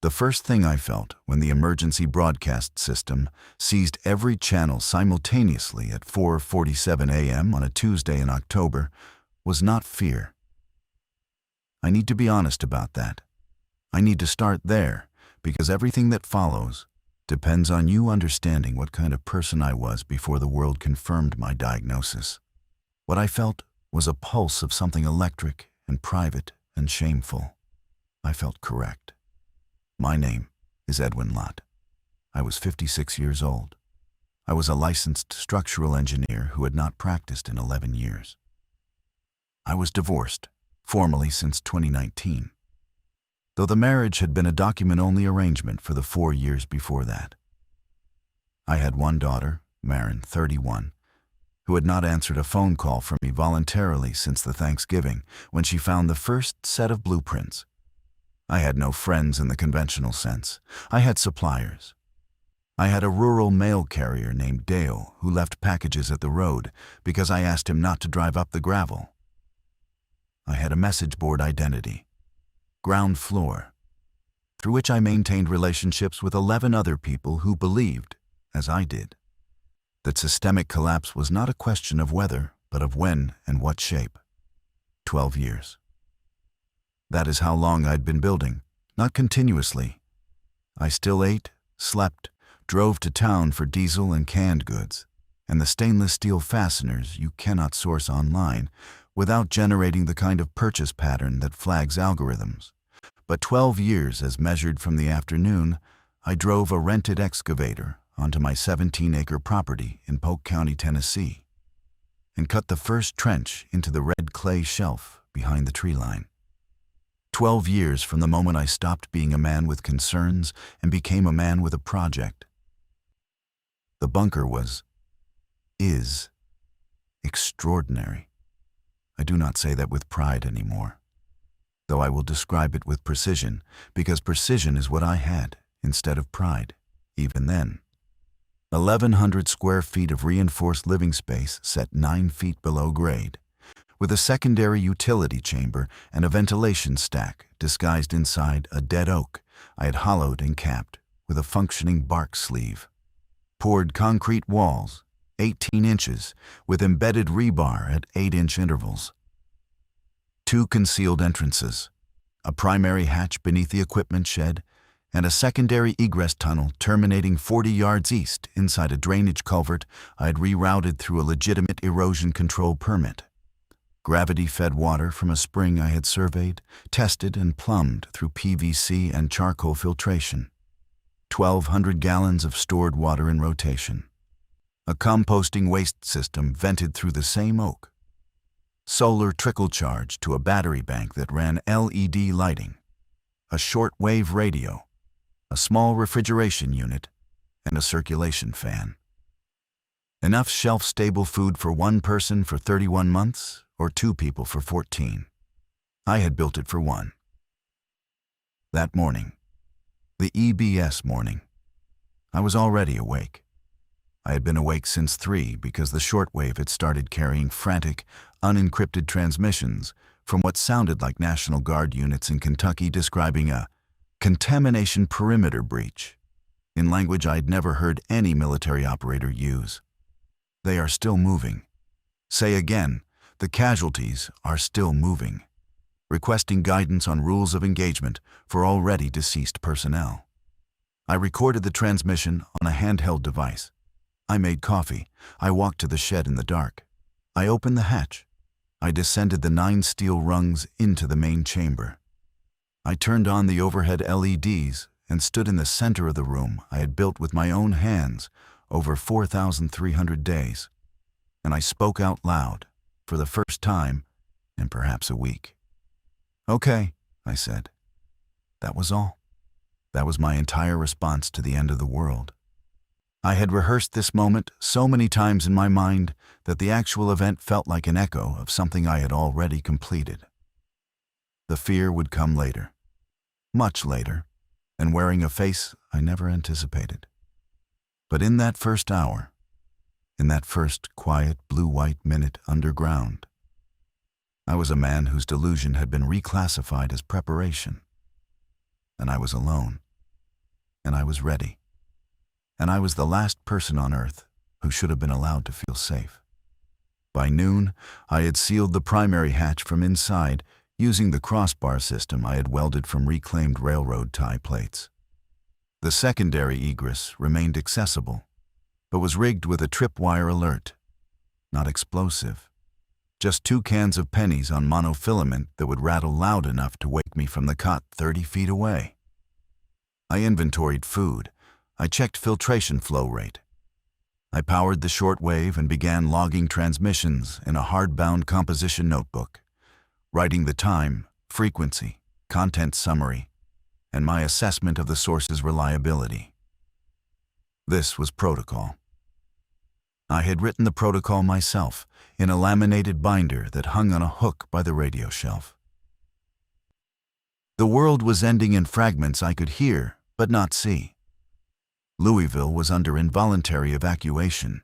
The first thing I felt when the emergency broadcast system seized every channel simultaneously at 4:47 a.m. on a Tuesday in October was not fear. I need to be honest about that. I need to start there, because everything that follows depends on you understanding what kind of person I was before the world confirmed my diagnosis. What I felt was a pulse of something electric and private and shameful. I felt correct. My name is Edwin Lott. I was 56 years old. I was a licensed structural engineer who had not practiced in 11 years. I was divorced, formally since 2019, though the marriage had been a document-only arrangement for the 4 years before that. I had one daughter, Marin, 31, who had not answered a phone call from me voluntarily since the Thanksgiving when she found the first set of blueprints. I had no friends in the conventional sense. I had suppliers. I had a rural mail carrier named Dale who left packages at the road because I asked him not to drive up the gravel. I had a message board identity, ground floor, through which I maintained relationships with 11 other people who believed, as I did, that systemic collapse was not a question of whether, but of when and what shape. 12 years. That is how long I'd been building, not continuously. I still ate, slept, drove to town for diesel and canned goods, and the stainless steel fasteners you cannot source online without generating the kind of purchase pattern that flags algorithms. But 12 years as measured from the afternoon, I drove a rented excavator onto my 17-acre property in Polk County, Tennessee, and cut the first trench into the red clay shelf behind the tree line. 12 years from the moment I stopped being a man with concerns and became a man with a project. The bunker is extraordinary. I do not say that with pride anymore, though I will describe it with precision, because precision is what I had instead of pride, even then. 1,100 square feet of reinforced living space set 9 feet below grade, with a secondary utility chamber and a ventilation stack disguised inside a dead oak I had hollowed and capped with a functioning bark sleeve. Poured concrete walls, 18 inches, with embedded rebar at 8-inch intervals. 2 concealed entrances, a primary hatch beneath the equipment shed, and a secondary egress tunnel terminating 40 yards east inside a drainage culvert I had rerouted through a legitimate erosion control permit. Gravity-fed water from a spring I had surveyed, tested, and plumbed through PVC and charcoal filtration. 1,200 gallons of stored water in rotation. A composting waste system vented through the same oak. Solar trickle charge to a battery bank that ran LED lighting. A short-wave radio. A small refrigeration unit, and a circulation fan. Enough shelf-stable food for 1 person for 31 months, or 2 people for 14. I had built it for 1. That morning, the EBS morning, I was already awake. I had been awake since 3 because the shortwave had started carrying frantic, unencrypted transmissions from what sounded like National Guard units in Kentucky describing a contamination perimeter breach, in language I'd never heard any military operator use. They are still moving. Say again, the casualties are still moving, requesting guidance on rules of engagement for already deceased personnel. I recorded the transmission on a handheld device. I made coffee. I walked to the shed in the dark. I opened the hatch. I descended the 9 steel rungs into the main chamber. I turned on the overhead LEDs and stood in the center of the room I had built with my own hands over 4,300 days, and I spoke out loud, for the first time in perhaps a week. "Okay," I said. That was all. That was my entire response to the end of the world. I had rehearsed this moment so many times in my mind that the actual event felt like an echo of something I had already completed. The fear would come later, much later, and wearing a face I never anticipated. But in that first hour, in that first quiet blue-white minute underground, I was a man whose delusion had been reclassified as preparation, and I was alone. and I was ready. And I was the last person on Earth who should have been allowed to feel safe. By noon, I had sealed the primary hatch from inside using the crossbar system I had welded from reclaimed railroad tie plates. The secondary egress remained accessible, but was rigged with a tripwire alert. Not explosive. Just 2 cans of pennies on monofilament that would rattle loud enough to wake me from the cot 30 feet away. I inventoried food. I checked filtration flow rate. I powered the shortwave and began logging transmissions in a hardbound composition notebook, writing the time, frequency, content summary, and my assessment of the source's reliability. This was protocol. I had written the protocol myself in a laminated binder that hung on a hook by the radio shelf. The world was ending in fragments I could hear but not see. Louisville was under involuntary evacuation.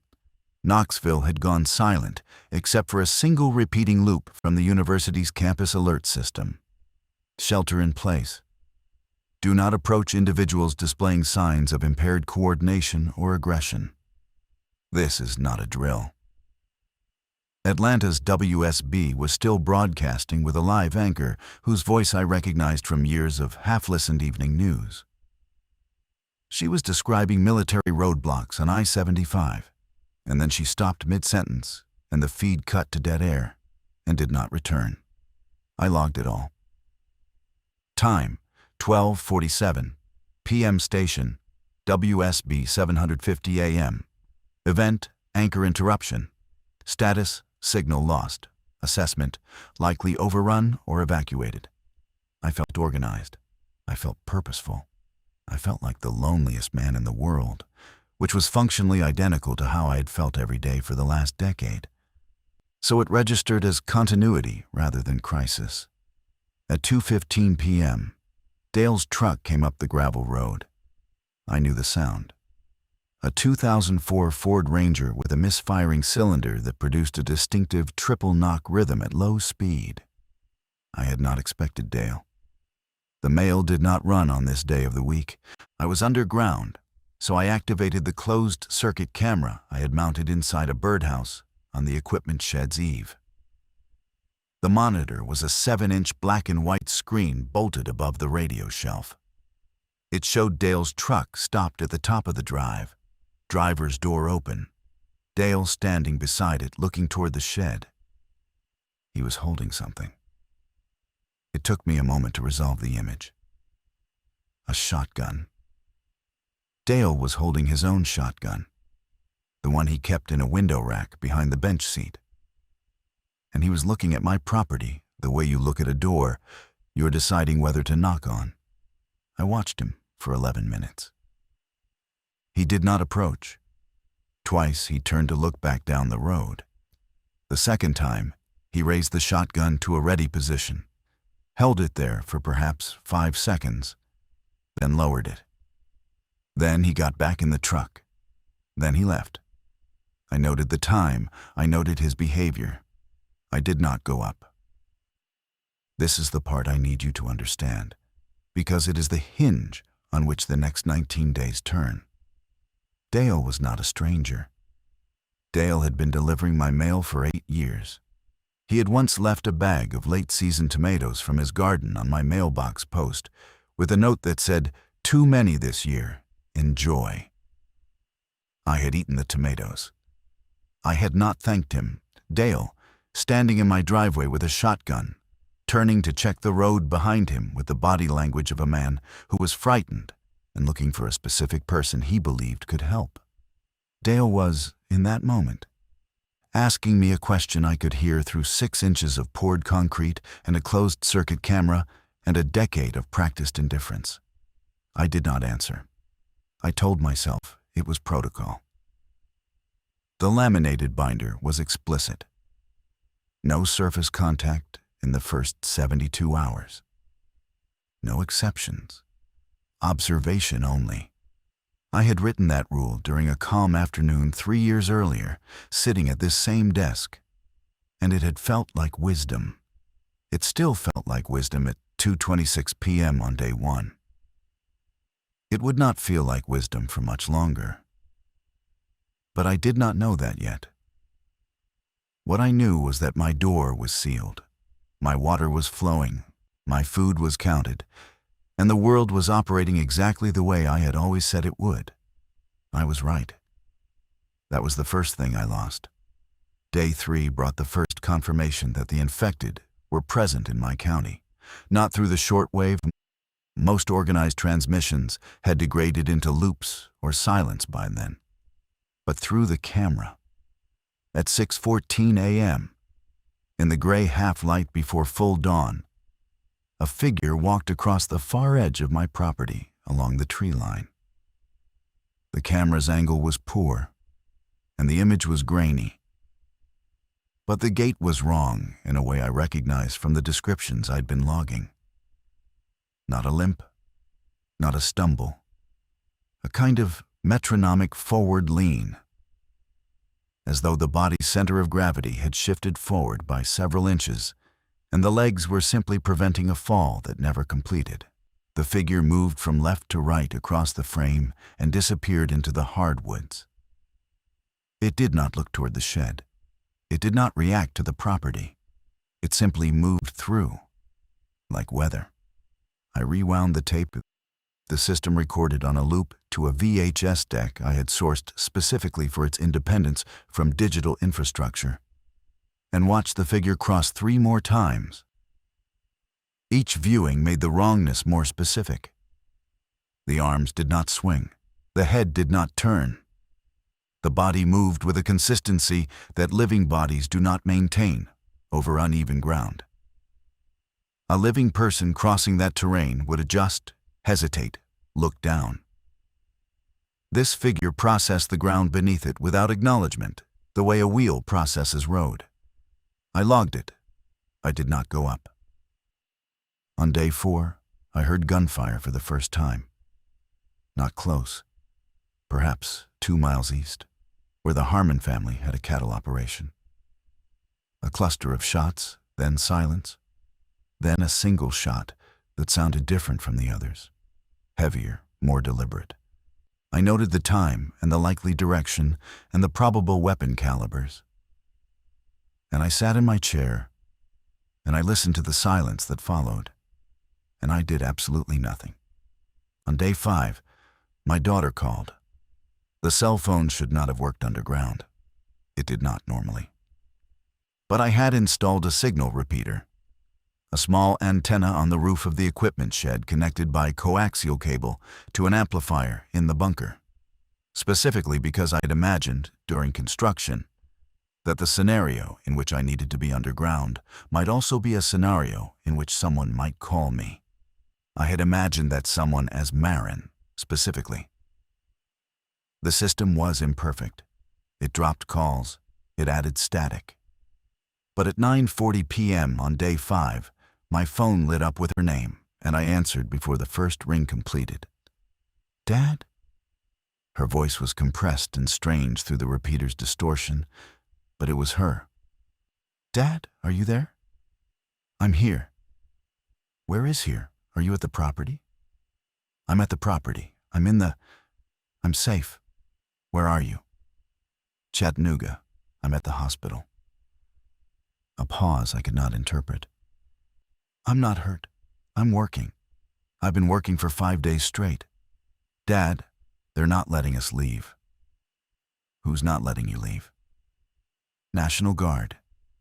Knoxville had gone silent, except for a single repeating loop from the university's campus alert system. Shelter in place. Do not approach individuals displaying signs of impaired coordination or aggression. This is not a drill. Atlanta's WSB was still broadcasting with a live anchor whose voice I recognized from years of half-listened evening news. She was describing military roadblocks on I-75, and then she stopped mid-sentence, and the feed cut to dead air, and did not return. I logged it all. Time, 12:47, PM station, WSB 750 AM. Event, anchor interruption. Status, signal lost. Assessment, likely overrun or evacuated. I felt organized. I felt purposeful. I felt like the loneliest man in the world, which was functionally identical to how I had felt every day for the last decade. So it registered as continuity rather than crisis. At 2:15 p.m., Dale's truck came up the gravel road. I knew the sound. A 2004 Ford Ranger with a misfiring cylinder that produced a distinctive triple-knock rhythm at low speed. I had not expected Dale. The mail did not run on this day of the week. I was underground, so I activated the closed-circuit camera I had mounted inside a birdhouse on the equipment shed's eave. The monitor was a 7-inch black-and-white screen bolted above the radio shelf. It showed Dale's truck stopped at the top of the drive, driver's door open, Dale standing beside it looking toward the shed. He was holding something. It took me a moment to resolve the image. A shotgun. Dale was holding his own shotgun, the one he kept in a window rack behind the bench seat. And he was looking at my property the way you look at a door you're deciding whether to knock on. I watched him for 11 minutes. He did not approach. Twice he turned to look back down the road. The second time, he raised the shotgun to a ready position, held it there for perhaps 5 seconds, then lowered it. Then he got back in the truck. Then he left. I noted the time. I noted his behavior. I did not go up. This is the part I need you to understand, because it is the hinge on which the next 19 days turn. Dale was not a stranger. Dale had been delivering my mail for 8 years. He had once left a bag of late-season tomatoes from his garden on my mailbox post with a note that said, "Too many this year. Enjoy." I had eaten the tomatoes. I had not thanked him. Dale, standing in my driveway with a shotgun, turning to check the road behind him with the body language of a man who was frightened and looking for a specific person he believed could help. Dale was, in that moment, asking me a question I could hear through 6 inches of poured concrete and a closed-circuit camera and a decade of practiced indifference. I did not answer. I told myself it was protocol. The laminated binder was explicit. No surface contact in the first 72 hours. No exceptions. Observation only. I had written that rule during a calm afternoon 3 years earlier, sitting at this same desk, and it had felt like wisdom. It still felt like wisdom at 2:26 p.m. on day 1. It would not feel like wisdom for much longer. But I did not know that yet. What I knew was that my door was sealed, my water was flowing, my food was counted, and the world was operating exactly the way I had always said it would. I was right. That was the first thing I lost. Day 3 brought the first confirmation that the infected were present in my county, not through the shortwave. Most organized transmissions had degraded into loops or silence by then, but through the camera. At 6:14 a.m., in the gray half-light before full dawn, a figure walked across the far edge of my property along the tree line. The camera's angle was poor, and the image was grainy. But the gait was wrong in a way I recognized from the descriptions I'd been logging. Not a limp, not a stumble, a kind of metronomic forward lean, as though the body's center of gravity had shifted forward by several inches, and the legs were simply preventing a fall that never completed. The figure moved from left to right across the frame and disappeared into the hardwoods. It did not look toward the shed. It did not react to the property. It simply moved through, like weather. I rewound the tape. The system recorded on a loop to a VHS deck I had sourced specifically for its independence from digital infrastructure, and watched the figure cross 3 more times. Each viewing made the wrongness more specific. The arms did not swing. The head did not turn. The body moved with a consistency that living bodies do not maintain over uneven ground. A living person crossing that terrain would adjust, hesitate, look down. This figure processed the ground beneath it without acknowledgement, the way a wheel processes road. I logged it. I did not go up. On day 4, I heard gunfire for the first time. Not close. Perhaps 2 miles east, where the Harmon family had a cattle operation. A cluster of shots, then silence, then a single shot that sounded different from the others, heavier, more deliberate. I noted the time and the likely direction and the probable weapon calibers. And I sat in my chair, and I listened to the silence that followed, and I did absolutely nothing. On day 5, my daughter called. The cell phone should not have worked underground. It did not normally. But I had installed a signal repeater, a small antenna on the roof of the equipment shed connected by coaxial cable to an amplifier in the bunker, specifically because I had imagined, during construction, that the scenario in which I needed to be underground might also be a scenario in which someone might call me. I had imagined that someone as Marin, specifically. The system was imperfect. It dropped calls. It added static. But at 9:40 p.m. on day 5, my phone lit up with her name, and I answered before the first ring completed. "Dad?" Her voice was compressed and strange through the repeater's distortion, but it was her. "Dad, are you there?" "I'm here." "Where is here? Are you at the property?" "I'm at the property. I'm safe. Where are you?" "Chattanooga. I'm at the hospital." A pause I could not interpret. "I'm not hurt. I'm working. I've been working for 5 days straight." "Dad, they're not letting us leave." "Who's not letting you leave?" "National Guard.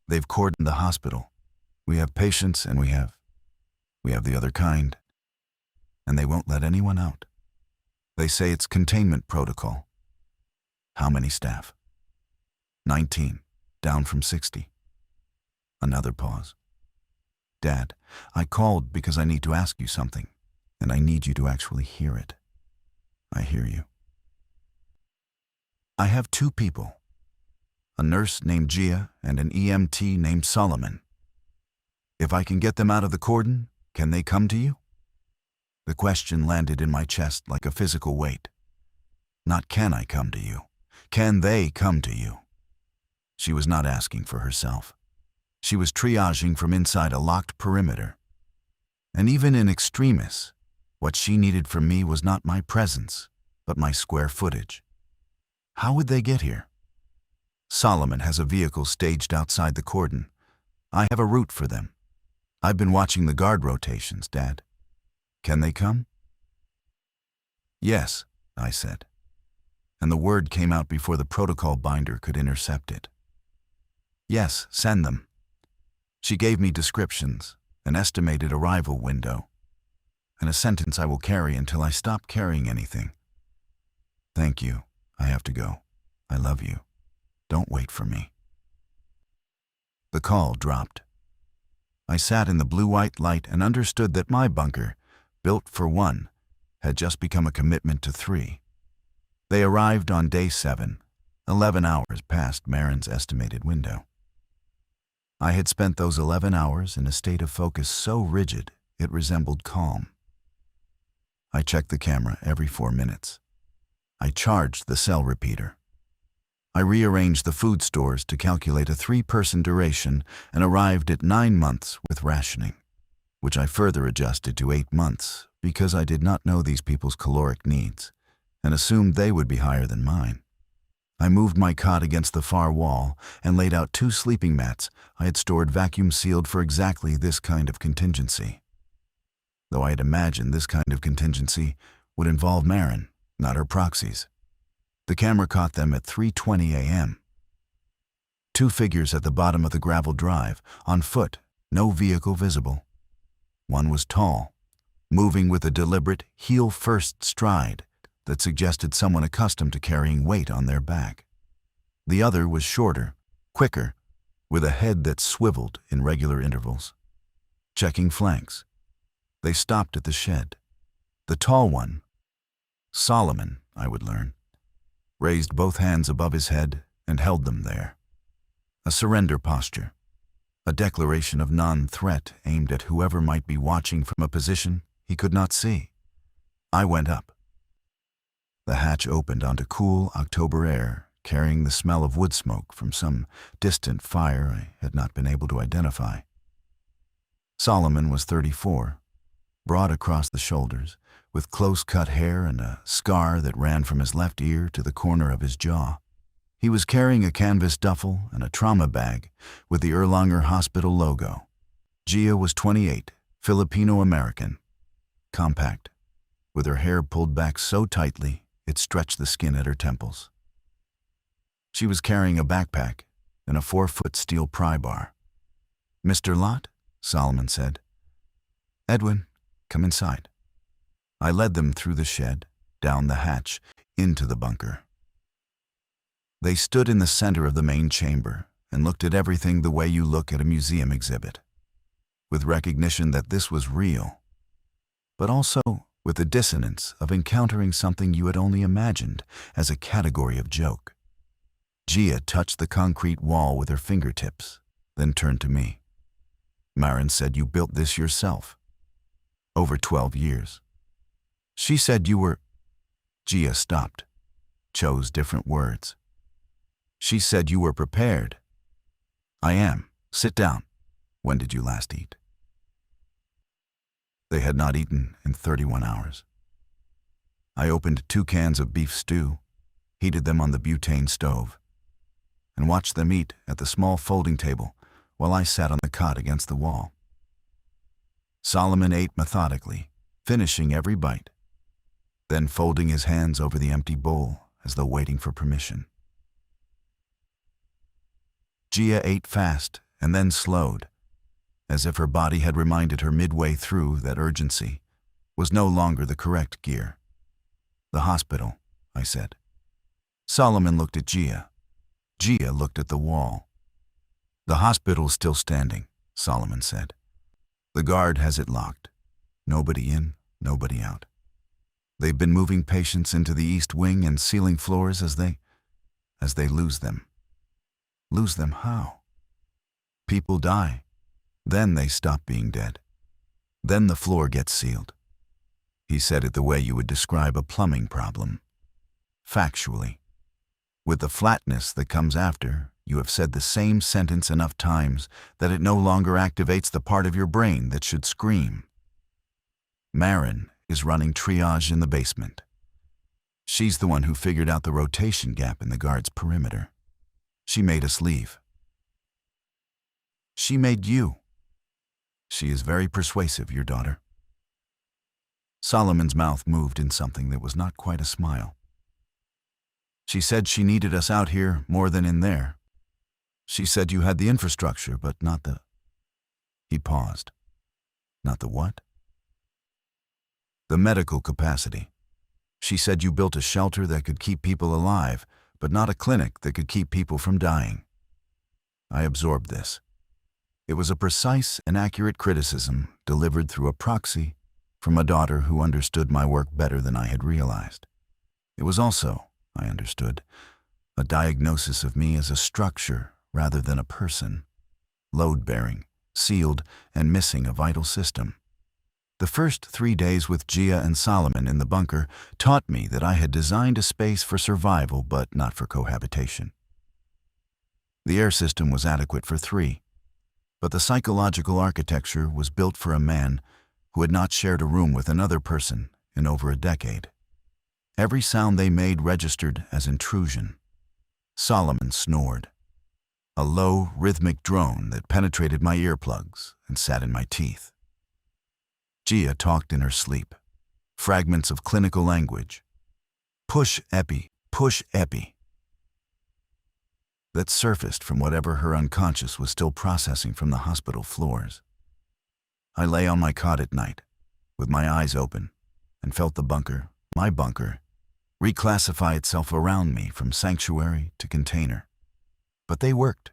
They've cordoned the hospital. We have patients and we have the other kind. And they won't let anyone out. They say it's containment protocol." "How many staff?" 19, down from 60. Another pause. "Dad, I called because I need to ask you something, and I need you to actually hear it." "I hear you." "I have 2 people, a nurse named Gia and an EMT named Solomon. If I can get them out of the cordon, can they come to you?" The question landed in my chest like a physical weight. Not can I come to you. Can they come to you? She was not asking for herself. She was triaging from inside a locked perimeter. And even in extremis, What she needed from me was not my presence, but my square footage. How would they get here? Solomon has a vehicle staged outside the cordon. I have a route for them. I've been watching the guard rotations, Dad. Can they come? Yes, I said, and the word came out before the protocol binder could intercept it. Yes, send them. She gave me descriptions, an estimated arrival window, and a sentence I will carry until I stop carrying anything. Thank you. I have to go. I love you. Don't wait for me. The call dropped. I sat in the blue-white light and understood that my bunker, built for one, had just become a commitment to 3. They arrived on day 7, 11 hours past Marin's estimated window. I had spent those 11 hours in a state of focus so rigid it resembled calm. I checked the camera every 4 minutes. I charged the cell repeater. I rearranged the food stores to calculate a 3-person duration and arrived at 9 months with rationing, which I further adjusted to 8 months because I did not know these people's caloric needs and assumed they would be higher than mine. I moved my cot against the far wall and laid out 2 sleeping mats I had stored vacuum-sealed for exactly this kind of contingency. Though I had imagined this kind of contingency would involve Marin, not her proxies. The camera caught them at 3:20 a.m. 2 figures at the bottom of the gravel drive, on foot, no vehicle visible. One was tall, moving with a deliberate, heel-first stride that suggested someone accustomed to carrying weight on their back. The other was shorter, quicker, with a head that swiveled in regular intervals. Checking flanks. They stopped at the shed. The tall one, Solomon, I would learn, raised both hands above his head and held them there. A surrender posture, a declaration of non-threat aimed at whoever might be watching from a position he could not see. I went up. The hatch opened onto cool October air, carrying the smell of wood smoke from some distant fire I had not been able to identify. Solomon was 34, broad across the shoulders, with close-cut hair and a scar that ran from his left ear to the corner of his jaw. He was carrying a canvas duffel and a trauma bag with the Erlanger Hospital logo. Gia was 28, Filipino-American, compact, with her hair pulled back so tightly it stretched the skin at her temples. She was carrying a backpack and a 4-foot steel pry bar. "Mr. Lott," Solomon said. "Edwin, come inside." I led them through the shed, down the hatch, into the bunker. They stood in the center of the main chamber and looked at everything the way you look at a museum exhibit, with recognition that this was real, but also with the dissonance of encountering something you had only imagined as a category of joke. Gia touched the concrete wall with her fingertips, then turned to me. "Marin said you built this yourself. Over 12 years. She said you were..." Gia stopped, chose different words. "She said you were prepared." "I am. Sit down. When did you last eat?" They had not eaten in 31 hours. I opened 2 cans of beef stew, heated them on the butane stove, and watched them eat at the small folding table while I sat on the cot against the wall. Solomon ate methodically, finishing every bite, then folding his hands over the empty bowl as though waiting for permission. Gia ate fast and then slowed, as if her body had reminded her midway through that urgency was no longer the correct gear. "The hospital," I said. Solomon looked at Gia. Gia looked at the wall. "The hospital's still standing," Solomon said. "The guard has it locked. Nobody in, nobody out. They've been moving patients into the east wing and sealing floors as they lose them." "Lose them how?" "People die. Then they stop being dead. Then the floor gets sealed." He said it the way you would describe a plumbing problem. Factually. With the flatness that comes after, you have said the same sentence enough times that it no longer activates the part of your brain that should scream. Marin is running triage in the basement. She's the one who figured out the rotation gap in the guard's perimeter. She made us leave. She made you. She is very persuasive, your daughter." Solomon's mouth moved in something that was not quite a smile. "She said she needed us out here more than in there. She said you had the infrastructure, but not the—" He paused. "Not the what?" "The medical capacity. She said you built a shelter that could keep people alive, but not a clinic that could keep people from dying." I absorbed this. It was a precise and accurate criticism delivered through a proxy from a daughter who understood my work better than I had realized. It was also, I understood, a diagnosis of me as a structure rather than a person, load-bearing, sealed, and missing a vital system. The first 3 days with Gia and Solomon in the bunker taught me that I had designed a space for survival but not for cohabitation. The air system was adequate for 3, but the psychological architecture was built for a man who had not shared a room with another person in over a decade. Every sound they made registered as intrusion. Solomon snored, a low, rhythmic drone that penetrated my earplugs and sat in my teeth. Gia talked in her sleep, fragments of clinical language. Push epi, that surfaced from whatever her unconscious was still processing from the hospital floors. I lay on my cot at night, with my eyes open, and felt the bunker, my bunker, reclassify itself around me from sanctuary to container. But they worked.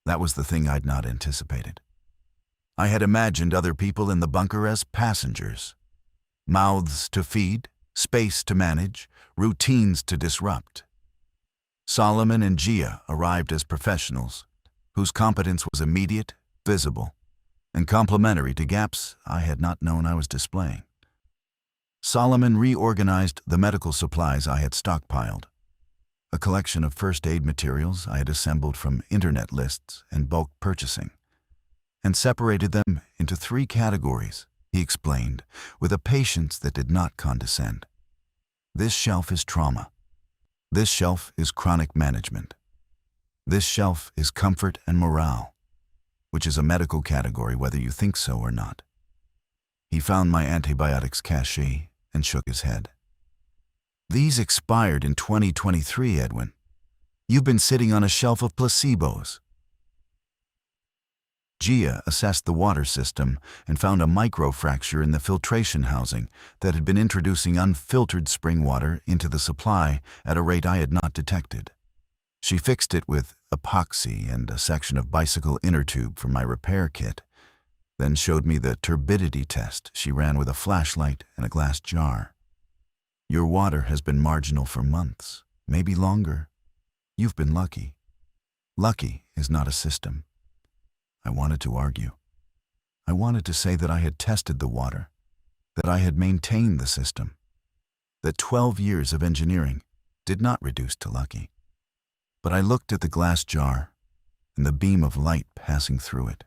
That was the thing I'd not anticipated. I had imagined other people in the bunker as passengers. Mouths to feed, space to manage, routines to disrupt. Solomon and Gia arrived as professionals, whose competence was immediate, visible, and complementary to gaps I had not known I was displaying. Solomon reorganized the medical supplies I had stockpiled, a collection of first aid materials I had assembled from internet lists and bulk purchasing, and separated them into 3 categories, he explained, with a patience that did not condescend. This shelf is trauma. This shelf is chronic management. This shelf is comfort and morale, which is a medical category whether you think so or not. He found my antibiotics cache and shook his head. "These expired in 2023, Edwin. You've been sitting on a shelf of placebos." Gia assessed the water system and found a microfracture in the filtration housing that had been introducing unfiltered spring water into the supply at a rate I had not detected. She fixed it with epoxy and a section of bicycle inner tube from my repair kit, then showed me the turbidity test she ran with a flashlight and a glass jar. "Your water has been marginal for months, maybe longer. You've been lucky. Lucky is not a system." I wanted to argue. I wanted to say that I had tested the water, that I had maintained the system, that 12 years of engineering did not reduce to lucky. But I looked at the glass jar and the beam of light passing through it,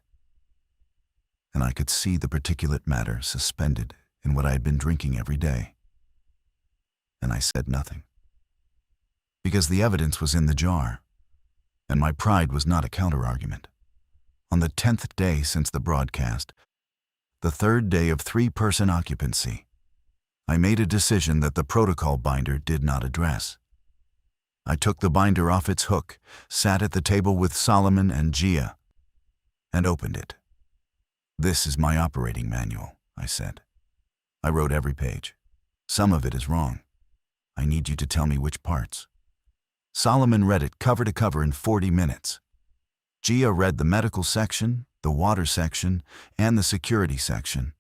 and I could see the particulate matter suspended in what I had been drinking every day. And I said nothing, because the evidence was in the jar, and my pride was not a counter-argument. On the 10th day since the broadcast, the 3rd day of 3-person occupancy, I made a decision that the protocol binder did not address. I took the binder off its hook, sat at the table with Solomon and Gia, and opened it. "This is my operating manual," I said. "I wrote every page. Some of it is wrong. I need you to tell me which parts." Solomon read it cover to cover in 40 minutes. Gia read the medical section, the water section, and the security section.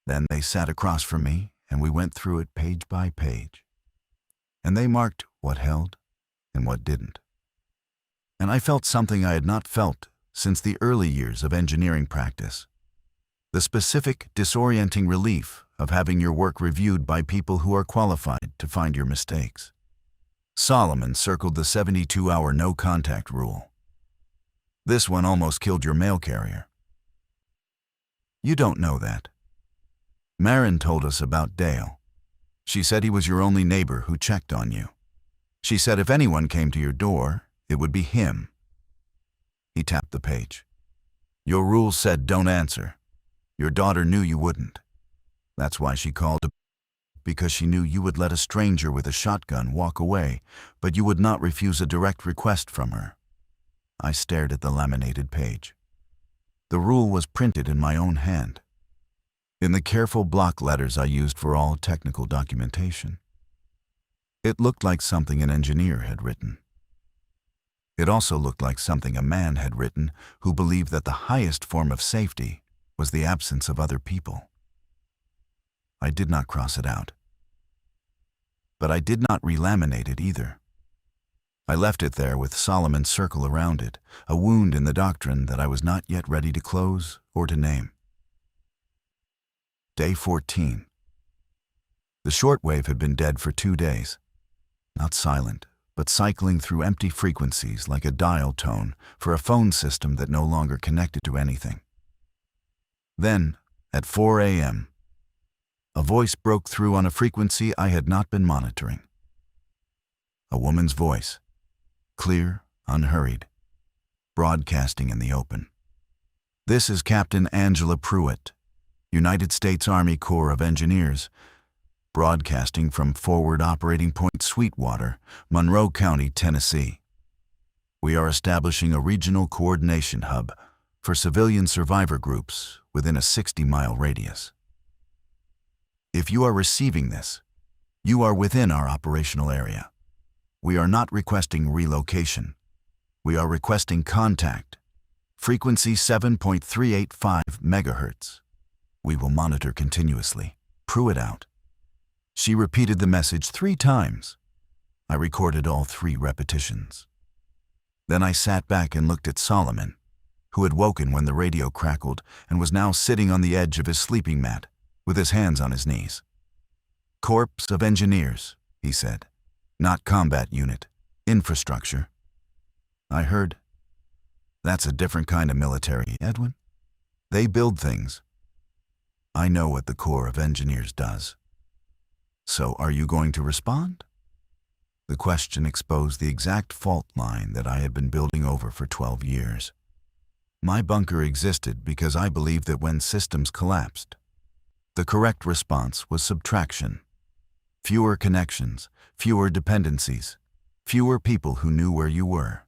Then they sat across from me, and we went through it page by page. And they marked what held and what didn't. And I felt something I had not felt since the early years of engineering practice. The specific, disorienting relief of having your work reviewed by people who are qualified to find your mistakes. Solomon circled the 72-hour no-contact rule. This one almost killed your mail carrier. You don't know that. Marin told us about Dale. She said he was your only neighbor who checked on you. She said if anyone came to your door, it would be him. He tapped the page. Your rules said don't answer. Your daughter knew you wouldn't. That's why she called, because she knew you would let a stranger with a shotgun walk away, but you would not refuse a direct request from her. I stared at the laminated page. The rule was printed in my own hand, in the careful block letters I used for all technical documentation. It looked like something an engineer had written. It also looked like something a man had written who believed that the highest form of safety was the absence of other people. I did not cross it out. But I did not relaminate it either. I left it there with Solomon's circle around it, a wound in the doctrine that I was not yet ready to close or to name. Day 14. The shortwave had been dead for 2 days. Not silent, but cycling through empty frequencies like a dial tone for a phone system that no longer connected to anything. Then, at 4 a.m., a voice broke through on a frequency I had not been monitoring. A woman's voice, clear, unhurried, broadcasting in the open. This is Captain Angela Pruitt, United States Army Corps of Engineers, broadcasting from Forward Operating Point Sweetwater, Monroe County, Tennessee. We are establishing a regional coordination hub for civilian survivor groups within a 60-mile radius. If you are receiving this, you are within our operational area. We are not requesting relocation. We are requesting contact. Frequency 7.385 megahertz. We will monitor continuously. Pruitt out. She repeated the message 3 times. I recorded all 3 repetitions. Then I sat back and looked at Solomon, who had woken when the radio crackled and was now sitting on the edge of his sleeping mat, with his hands on his knees. Corps of Engineers, he said. Not combat unit. Infrastructure. I heard. That's a different kind of military, Edwin. They build things. I know what the Corps of Engineers does. So are you going to respond? The question exposed the exact fault line that I had been building over for 12 years. My bunker existed because I believed that when systems collapsed, the correct response was subtraction. Fewer connections, fewer dependencies, fewer people who knew where you were.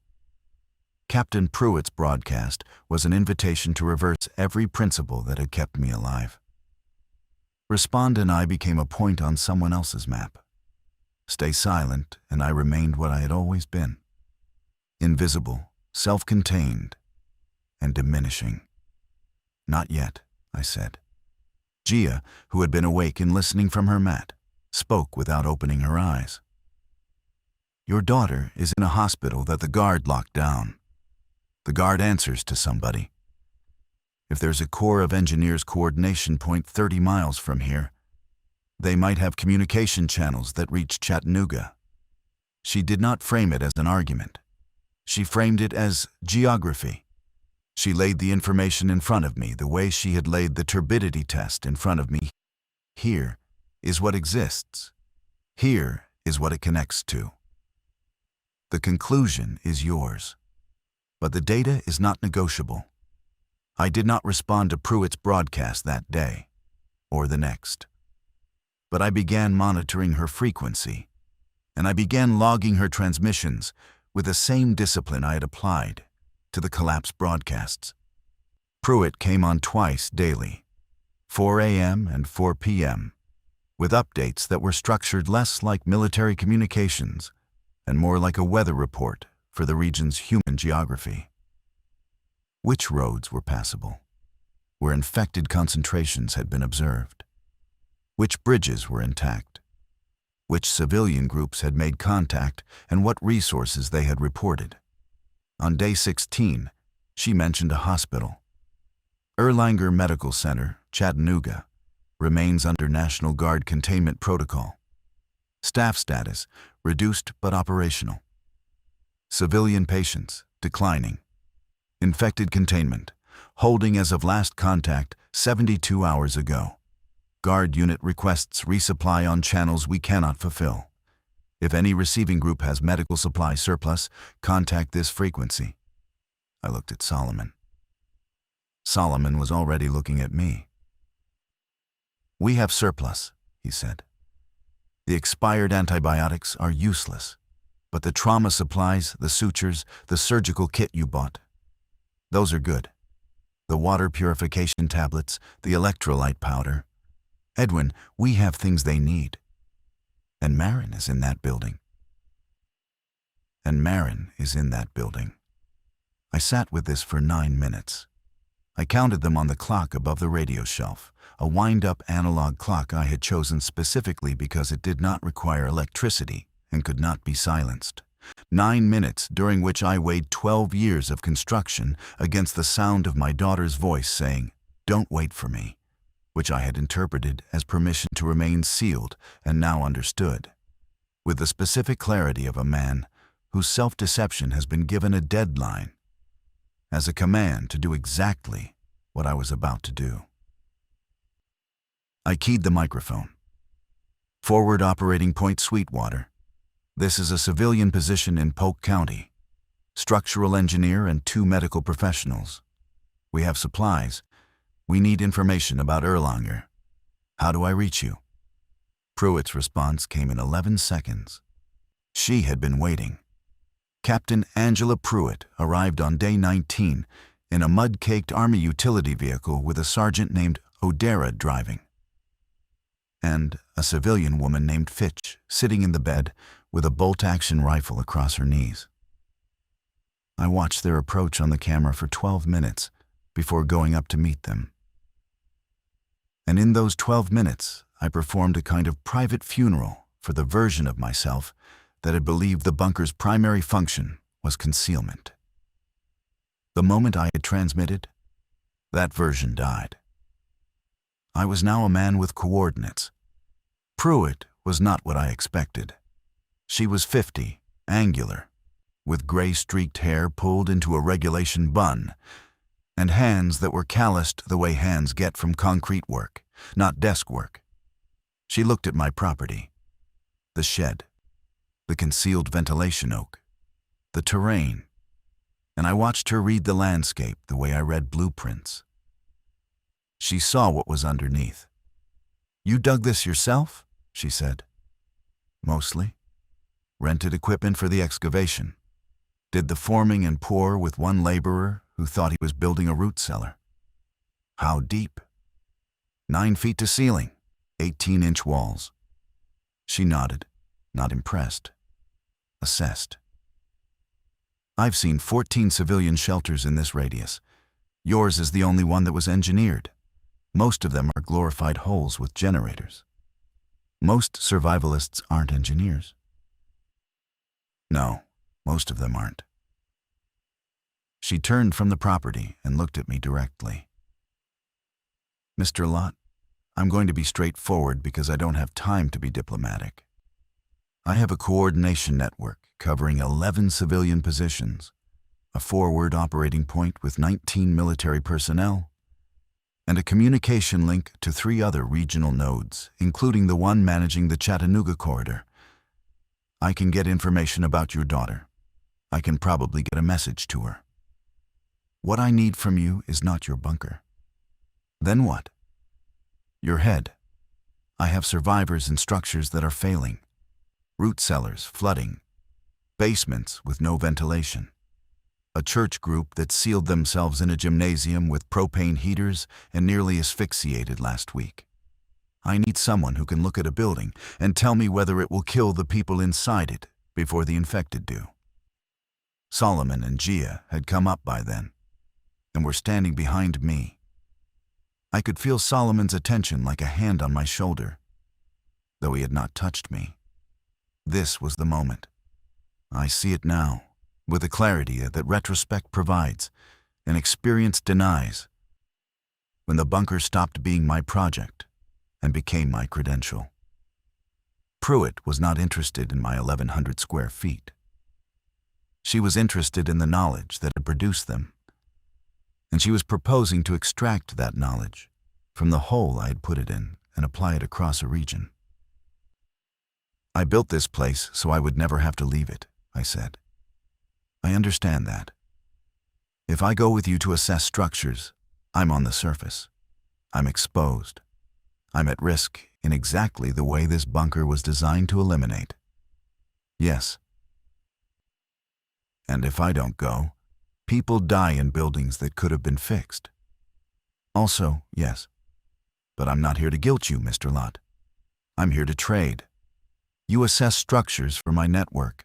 Captain Pruitt's broadcast was an invitation to reverse every principle that had kept me alive. Respond and I became a point on someone else's map. Stay silent, and I remained what I had always been. Invisible, self-contained, and diminishing. Not yet, I said. Gia, who had been awake and listening from her mat, spoke without opening her eyes. Your daughter is in a hospital that the guard locked down. The guard answers to somebody. If there's a Corps of Engineers coordination point 30 miles from here, they might have communication channels that reach Chattanooga. She did not frame it as an argument. She framed it as geography. She laid the information in front of me the way she had laid the turbidity test in front of me. Here is what exists. Here is what it connects to. The conclusion is yours. But the data is not negotiable. I did not respond to Pruitt's broadcast that day, or the next. But I began monitoring her frequency, and I began logging her transmissions with the same discipline I had applied to the collapse broadcasts. Pruitt came on twice daily, 4 a.m. and 4 p.m., with updates that were structured less like military communications and more like a weather report for the region's human geography. Which roads were passable, where infected concentrations had been observed, which bridges were intact, which civilian groups had made contact, and what resources they had reported. On day 16, she mentioned a hospital. Erlanger Medical Center, Chattanooga, remains under National Guard containment protocol. Staff status, reduced but operational. Civilian patients, declining. Infected containment, holding as of last contact 72 hours ago. Guard unit requests resupply on channels we cannot fulfill. If any receiving group has medical supply surplus, contact this frequency. I looked at Solomon. Solomon was already looking at me. We have surplus, he said. The expired antibiotics are useless, but the trauma supplies, the sutures, the surgical kit you bought, those are good. The water purification tablets, the electrolyte powder. Edwin, we have things they need. And Marin is in that building. I sat with this for 9 minutes. I counted them on the clock above the radio shelf, a wind-up analog clock I had chosen specifically because it did not require electricity and could not be silenced. 9 minutes during which I weighed 12 years of construction against the sound of my daughter's voice saying, "Don't wait for me," which I had interpreted as permission to remain sealed and now understood, with the specific clarity of a man whose self-deception has been given a deadline, as a command to do exactly what I was about to do. I keyed the microphone. Forward Operating Point Sweetwater. This is a civilian position in Polk County. Structural engineer and 2 medical professionals. We have supplies. We need information about Erlanger. How do I reach you? Pruitt's response came in 11 seconds. She had been waiting. Captain Angela Pruitt arrived on day 19 in a mud-caked Army utility vehicle with a sergeant named O'Dara driving, and a civilian woman named Fitch sitting in the bed with a bolt-action rifle across her knees. I watched their approach on the camera for 12 minutes before going up to meet them. And in those 12 minutes, I performed a kind of private funeral for the version of myself that had believed the bunker's primary function was concealment. The moment I had transmitted, that version died. I was now a man with coordinates. Pruitt was not what I expected. She was 50, angular, with gray-streaked hair pulled into a regulation bun, and hands that were calloused the way hands get from concrete work, not desk work. She looked at my property, the shed, the concealed ventilation oak, the terrain, and I watched her read the landscape the way I read blueprints. She saw what was underneath. "You dug this yourself?" she said. "Mostly. Rented equipment for the excavation. Did the forming and pour with one laborer who thought he was building a root cellar." "How deep?" 9 feet to ceiling, 18-inch walls. She nodded, not impressed. Assessed. "I've seen 14 civilian shelters in this radius. Yours is the only one that was engineered. Most of them are glorified holes with generators. Most survivalists aren't engineers." "No, most of them aren't." She turned from the property and looked at me directly. "Mr. Lott, I'm going to be straightforward because I don't have time to be diplomatic. I have a coordination network covering 11 civilian positions, a forward operating point with 19 military personnel, and a communication link to 3 other regional nodes, including the one managing the Chattanooga corridor. I can get information about your daughter. I can probably get a message to her. What I need from you is not your bunker. Then what? Your head. I have survivors in structures that are failing. Root cellars flooding. Basements with no ventilation. A church group that sealed themselves in a gymnasium with propane heaters and nearly asphyxiated last week. I need someone who can look at a building and tell me whether it will kill the people inside it before the infected do." Solomon and Gia had come up by then and were standing behind me. I could feel Solomon's attention like a hand on my shoulder, though he had not touched me. This was the moment. I see it now, with the clarity that retrospect provides and experience denies, when the bunker stopped being my project and became my credential. Pruitt was not interested in my 1,100 square feet. She was interested in the knowledge that had produced them, and she was proposing to extract that knowledge from the hole I had put it in and apply it across a region. I built this place so I would never have to leave it, I said. I understand that. If I go with you to assess structures, I'm on the surface. I'm exposed. I'm at risk in exactly the way this bunker was designed to eliminate. Yes. And if I don't go, people die in buildings that could have been fixed. Also, yes. But I'm not here to guilt you, Mr. Lott. I'm here to trade. You assess structures for my network.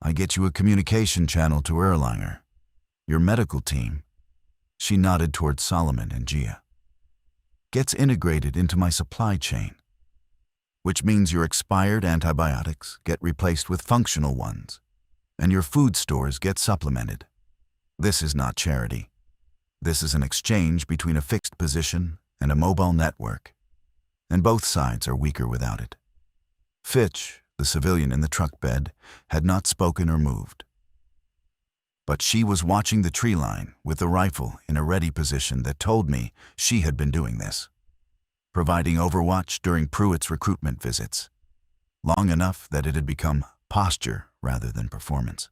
I get you a communication channel to Erlanger. Your medical team, she nodded towards Solomon and Gia, gets integrated into my supply chain, which means your expired antibiotics get replaced with functional ones, and your food stores get supplemented. This is not charity. This is an exchange between a fixed position and a mobile network, and both sides are weaker without it. Fitch, the civilian in the truck bed, had not spoken or moved. But she was watching the tree line with the rifle in a ready position that told me she had been doing this, providing overwatch during Pruitt's recruitment visits, long enough that it had become posture rather than performance.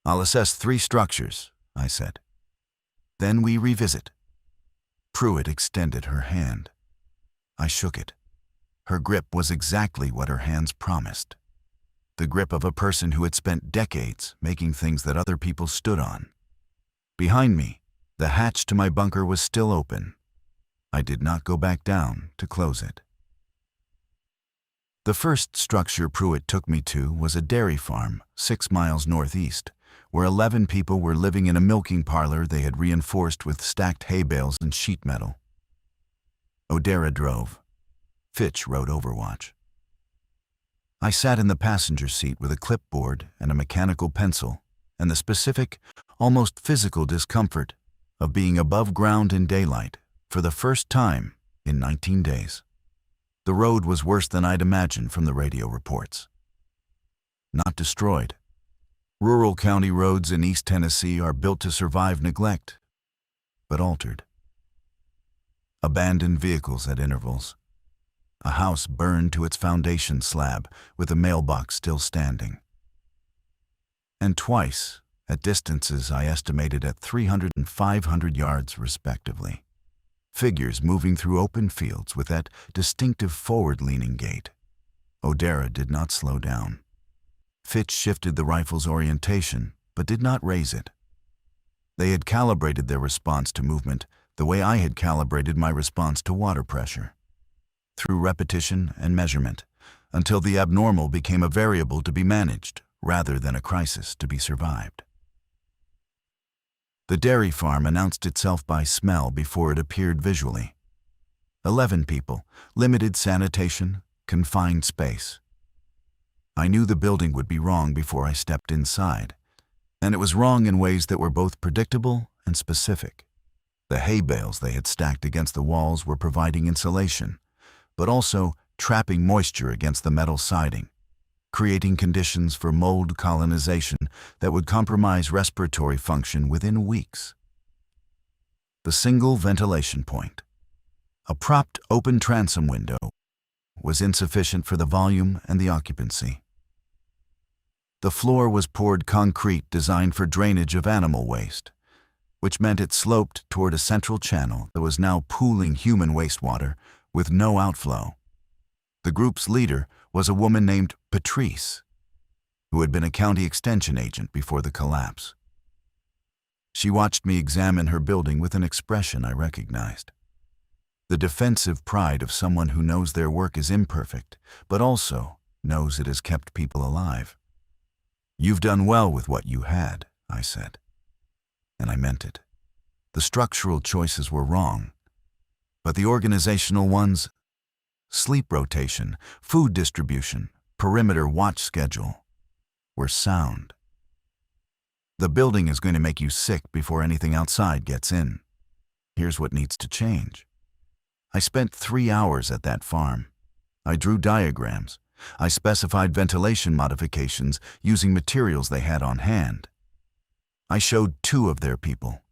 I'll assess 3 structures, I said. Then we revisit. Pruitt extended her hand. I shook it. Her grip was exactly what her hands promised. The grip of a person who had spent decades making things that other people stood on. Behind me, the hatch to my bunker was still open. I did not go back down to close it. The first structure Pruitt took me to was a dairy farm 6 miles northeast, where 11 people were living in a milking parlor they had reinforced with stacked hay bales and sheet metal. Odera drove. Fitch rode overwatch. I sat in the passenger seat with a clipboard and a mechanical pencil and the specific, almost physical discomfort of being above ground in daylight for the first time in 19 days. The road was worse than I'd imagined from the radio reports. Not destroyed. Rural county roads in East Tennessee are built to survive neglect, but altered. Abandoned vehicles at intervals. A house burned to its foundation slab with a mailbox still standing. And twice, at distances I estimated at 300 and 500 yards respectively. Figures moving through open fields with that distinctive forward-leaning gait. Odera did not slow down. Fitch shifted the rifle's orientation, but did not raise it. They had calibrated their response to movement the way I had calibrated my response to water pressure, through repetition and measurement, until the abnormal became a variable to be managed rather than a crisis to be survived. The dairy farm announced itself by smell before it appeared visually. 11 people, limited sanitation, confined space. I knew the building would be wrong before I stepped inside, and it was wrong in ways that were both predictable and specific. The hay bales they had stacked against the walls were providing insulation, but also trapping moisture against the metal siding, creating conditions for mold colonization that would compromise respiratory function within weeks. The single ventilation point, a propped open transom window, was insufficient for the volume and the occupancy. The floor was poured concrete designed for drainage of animal waste, which meant it sloped toward a central channel that was now pooling human wastewater with no outflow. The group's leader was a woman named Patrice, who had been a county extension agent before the collapse. She watched me examine her building with an expression I recognized. The defensive pride of someone who knows their work is imperfect, but also knows it has kept people alive. "You've done well with what you had," I said. And I meant it. The structural choices were wrong, but the organizational ones, sleep rotation, food distribution, perimeter watch schedule, were sound. The building is going to make you sick before anything outside gets in. Here's what needs to change. I spent 3 hours at that farm. I drew diagrams. I specified ventilation modifications using materials they had on hand. I showed 2 of their people,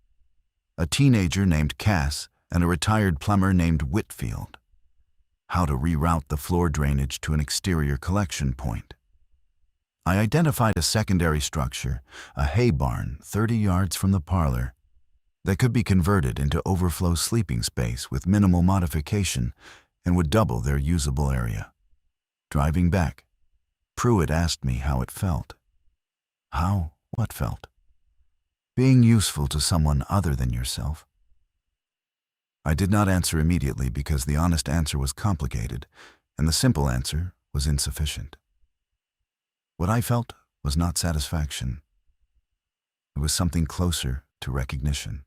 a teenager named Cass and a retired plumber named Whitfield. how to reroute the floor drainage to an exterior collection point. I identified a secondary structure, a hay barn 30 yards from the parlor, that could be converted into overflow sleeping space with minimal modification and would double their usable area. Driving back, Pruitt asked me how it felt. How? What felt? Being useful to someone other than yourself. I did not answer immediately because the honest answer was complicated and the simple answer was insufficient. What I felt was not satisfaction. It was something closer to recognition.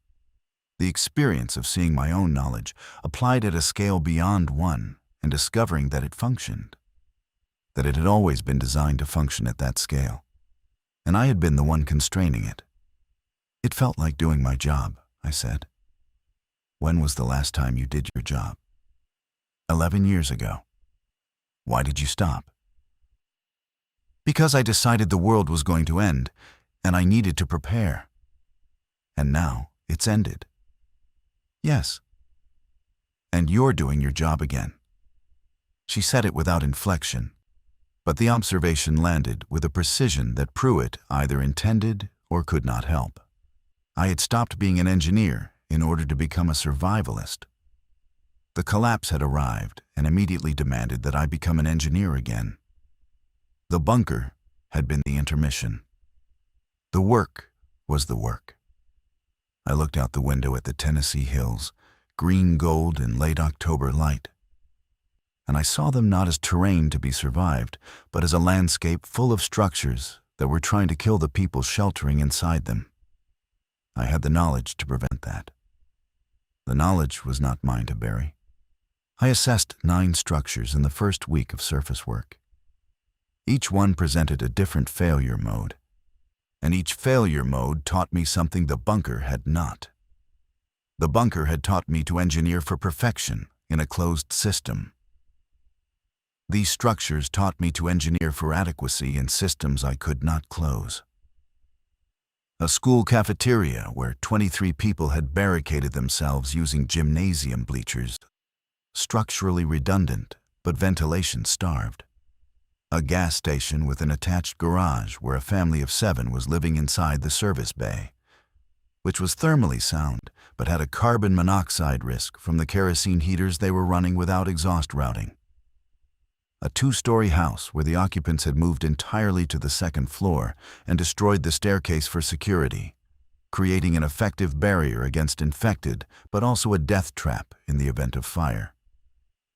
The experience of seeing my own knowledge applied at a scale beyond one and discovering that it functioned. That it had always been designed to function at that scale, and I had been the one constraining it. It felt like doing my job, I said. When was the last time you did your job? 11 years ago. Why did you stop? Because I decided the world was going to end, and I needed to prepare. And now it's ended. Yes. And you're doing your job again. She said it without inflection, but the observation landed with a precision that Pruitt either intended or could not help. I had stopped being an engineer in order to become a survivalist. The collapse had arrived and immediately demanded that I become an engineer again. The bunker had been the intermission. The work was the work. I looked out the window at the Tennessee hills, green gold in late October light, and I saw them not as terrain to be survived, but as a landscape full of structures that were trying to kill the people sheltering inside them. I had the knowledge to prevent that. The knowledge was not mine to bury. I assessed 9 structures in the first week of surface work. Each one presented a different failure mode, and each failure mode taught me something the bunker had not. The bunker had taught me to engineer for perfection in a closed system. These structures taught me to engineer for adequacy in systems I could not close. A school cafeteria where 23 people had barricaded themselves using gymnasium bleachers, structurally redundant but ventilation starved. A gas station with an attached garage where a family of 7 was living inside the service bay, which was thermally sound but had a carbon monoxide risk from the kerosene heaters they were running without exhaust routing. A 2-story house where the occupants had moved entirely to the 2nd floor and destroyed the staircase for security, creating an effective barrier against infected but also a death trap in the event of fire.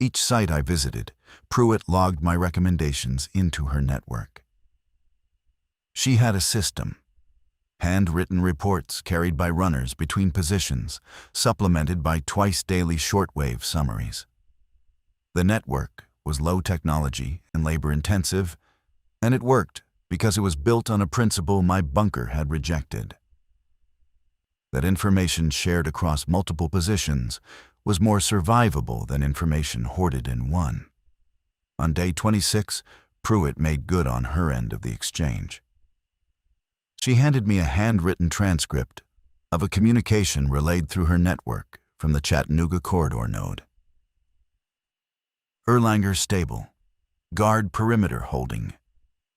Each site I visited, Pruitt logged my recommendations into her network. She had a system. Handwritten reports carried by runners between positions, supplemented by twice-daily shortwave summaries. The network was low technology and labor-intensive, and it worked because it was built on a principle my bunker had rejected. That information shared across multiple positions was more survivable than information hoarded in one. On day 26, Pruitt made good on her end of the exchange. She handed me a handwritten transcript of a communication relayed through her network from the Chattanooga corridor node. Erlanger Stable, Guard Perimeter Holding,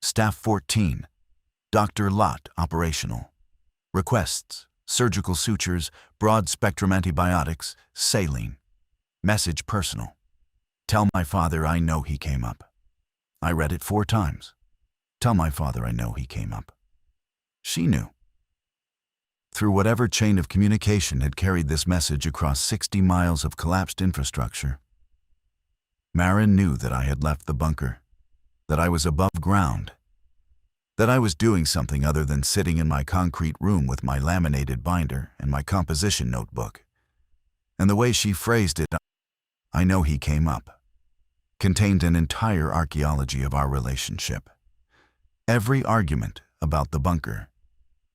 Staff 14, Dr. Lott Operational. Requests, surgical sutures, broad-spectrum antibiotics, saline. Message personal. Tell my father I know he came up. I read it 4 times. Tell my father I know he came up. She knew. Through whatever chain of communication had carried this message across 60 miles of collapsed infrastructure, Marin knew that I had left the bunker, that I was above ground, that I was doing something other than sitting in my concrete room with my laminated binder and my composition notebook. And the way she phrased it, I know he came up, contained an entire archaeology of our relationship. Every argument about the bunker,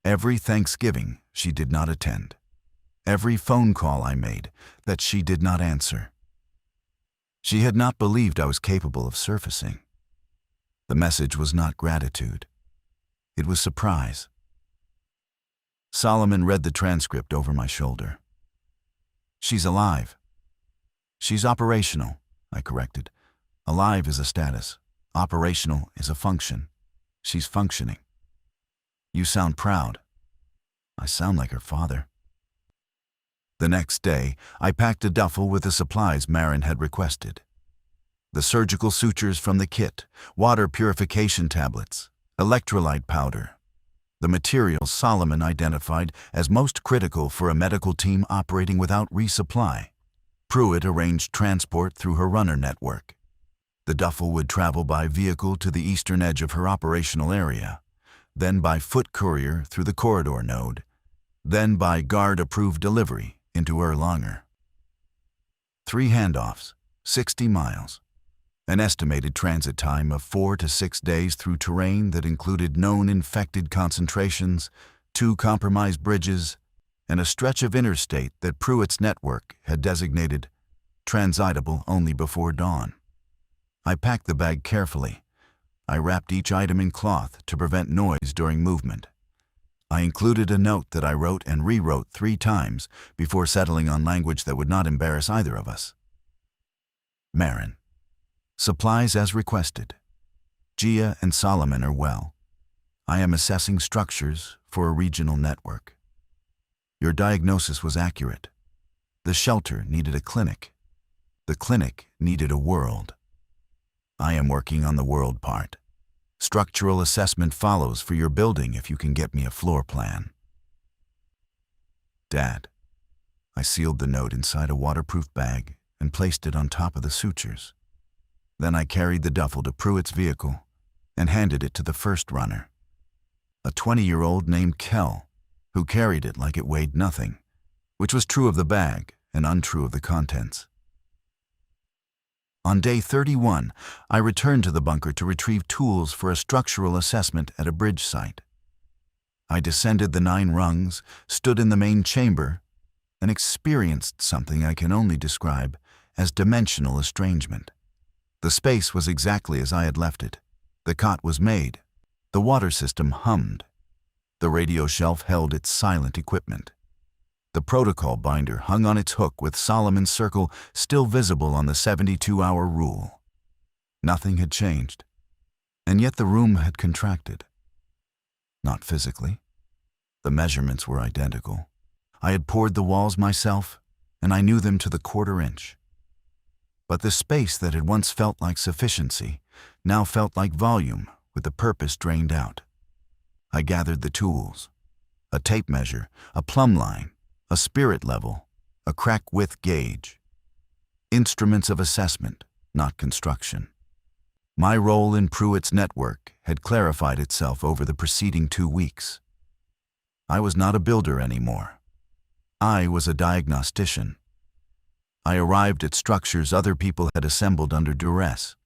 every Thanksgiving she did not attend, every phone call I made that she did not answer. She had not believed I was capable of surfacing. The message was not gratitude. It was surprise. Solomon read the transcript over my shoulder. She's alive. She's operational, I corrected. Alive is a status. Operational is a function. She's functioning. You sound proud. I sound like her father. The next day, I packed a duffel with the supplies Marin had requested. The surgical sutures from the kit, water purification tablets, electrolyte powder, the materials Solomon identified as most critical for a medical team operating without resupply. Pruitt arranged transport through her runner network. The duffel would travel by vehicle to the eastern edge of her operational area, then by foot courier through the corridor node, then by guard-approved delivery into Erlanger. 3 handoffs, 60 miles. An estimated transit time of 4 to 6 days through terrain that included known infected concentrations, 2 compromised bridges, and a stretch of interstate that Pruitt's network had designated transitable only before dawn. I packed the bag carefully. I wrapped each item in cloth to prevent noise during movement. I included a note that I wrote and rewrote 3 times before settling on language that would not embarrass either of us. Marin. Supplies as requested. Gia and Solomon are well. I am assessing structures for a regional network. Your diagnosis was accurate. The shelter needed a clinic. The clinic needed a world. I am working on the world part. Structural assessment follows for your building if you can get me a floor plan. Dad. I sealed the note inside a waterproof bag and placed it on top of the sutures. Then I carried the duffel to Pruitt's vehicle and handed it to the first runner, a 20-year-old named Kell, who carried it like it weighed nothing, which was true of the bag and untrue of the contents. On day 31, I returned to the bunker to retrieve tools for a structural assessment at a bridge site. I descended the 9 rungs, stood in the main chamber, and experienced something I can only describe as dimensional estrangement. The space was exactly as I had left it. The cot was made. The water system hummed. The radio shelf held its silent equipment. The protocol binder hung on its hook with Solomon's circle still visible on the 72-hour rule. Nothing had changed, and yet the room had contracted. Not physically. The measurements were identical. I had poured the walls myself, and I knew them to the 1/4 inch. But the space that had once felt like sufficiency now felt like volume with the purpose drained out. I gathered the tools: a tape measure, a plumb line, a spirit level, a crack width gauge. Instruments of assessment, not construction. My role in Pruitt's network had clarified itself over the preceding 2 weeks. I was not a builder anymore. I was a diagnostician. I arrived at structures other people had assembled under duress,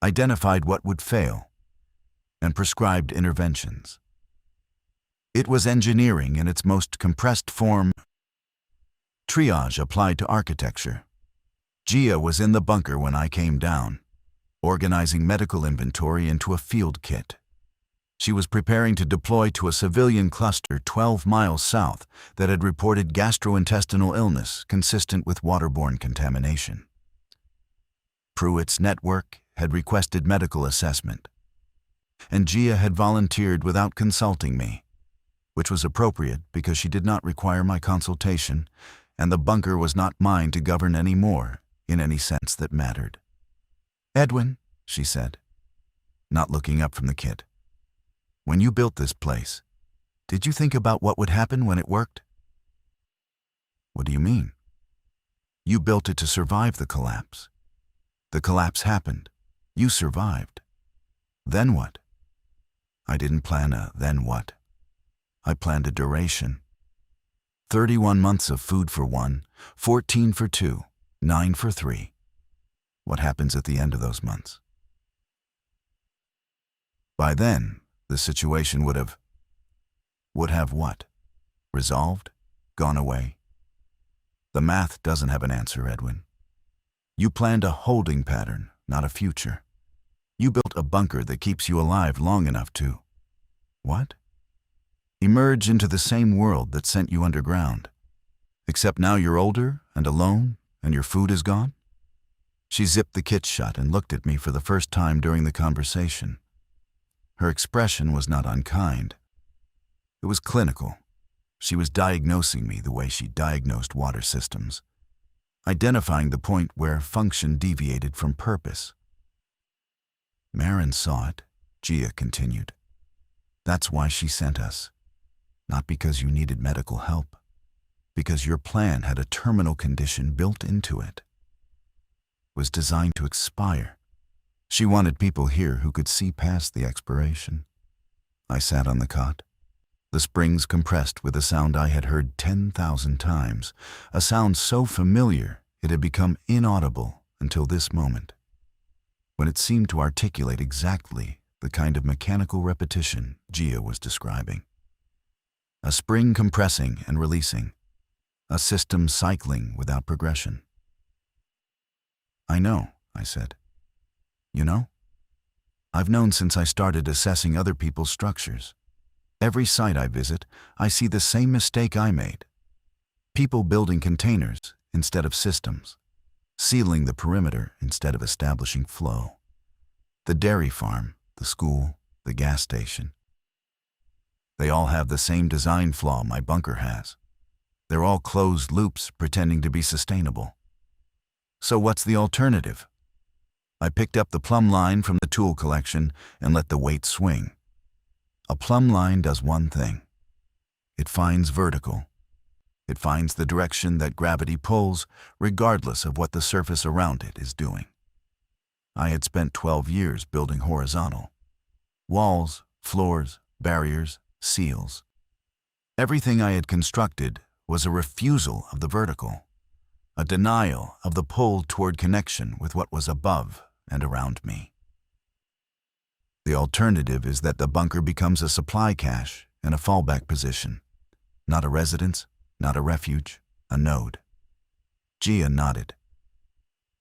identified what would fail, and prescribed interventions. It was engineering in its most compressed form. Triage applied to architecture. Gia was in the bunker when I came down, organizing medical inventory into a field kit. She was preparing to deploy to a civilian cluster 12 miles south that had reported gastrointestinal illness consistent with waterborne contamination. Pruitt's network had requested medical assessment, and Gia had volunteered without consulting me, which was appropriate because she did not require my consultation, and the bunker was not mine to govern anymore in any sense that mattered. "Edwin," she said, not looking up from the kit, "when you built this place, did you think about what would happen when it worked?" "What do you mean?" "You built it to survive the collapse. The collapse happened. You survived. Then what?" "I didn't plan a then what. I planned a duration. 31 months of food for 1, 14 for 2, 9 for 3. What happens at the end of those months?" By then, the situation would have what? Resolved? Gone away? The math doesn't have an answer, Edwin. You planned a holding pattern, not a future. You built a bunker that keeps you alive long enough to what? Emerge into the same world that sent you underground. Except now you're older and alone and your food is gone? She zipped the kit shut and looked at me for the first time during the conversation. Her expression was not unkind. It was clinical. She was diagnosing me the way she diagnosed water systems, identifying the point where function deviated from purpose. Marin saw it, Gia continued. That's why she sent us. Not because you needed medical help, because your plan had a terminal condition built into it. It was designed to expire. She wanted people here who could see past the expiration. I sat on the cot. The springs compressed with a sound I had heard 10,000 times, a sound so familiar it had become inaudible until this moment, when it seemed to articulate exactly the kind of mechanical repetition Gia was describing. A spring compressing and releasing, a system cycling without progression. I know, I said. You know? I've known since I started assessing other people's structures. Every site I visit, I see the same mistake I made. People building containers instead of systems, sealing the perimeter instead of establishing flow. The dairy farm, the school, the gas station. They all have the same design flaw my bunker has. They're all closed loops pretending to be sustainable. So what's the alternative? I picked up the plumb line from the tool collection and let the weight swing. A plumb line does one thing. It finds vertical. It finds the direction that gravity pulls, regardless of what the surface around it is doing. I had spent 12 years building horizontal. Walls, floors, barriers, seals. Everything I had constructed was a refusal of the vertical, a denial of the pull toward connection with what was above and around me. The alternative is that the bunker becomes a supply cache and a fallback position, not a residence, not a refuge, a node. Gia nodded.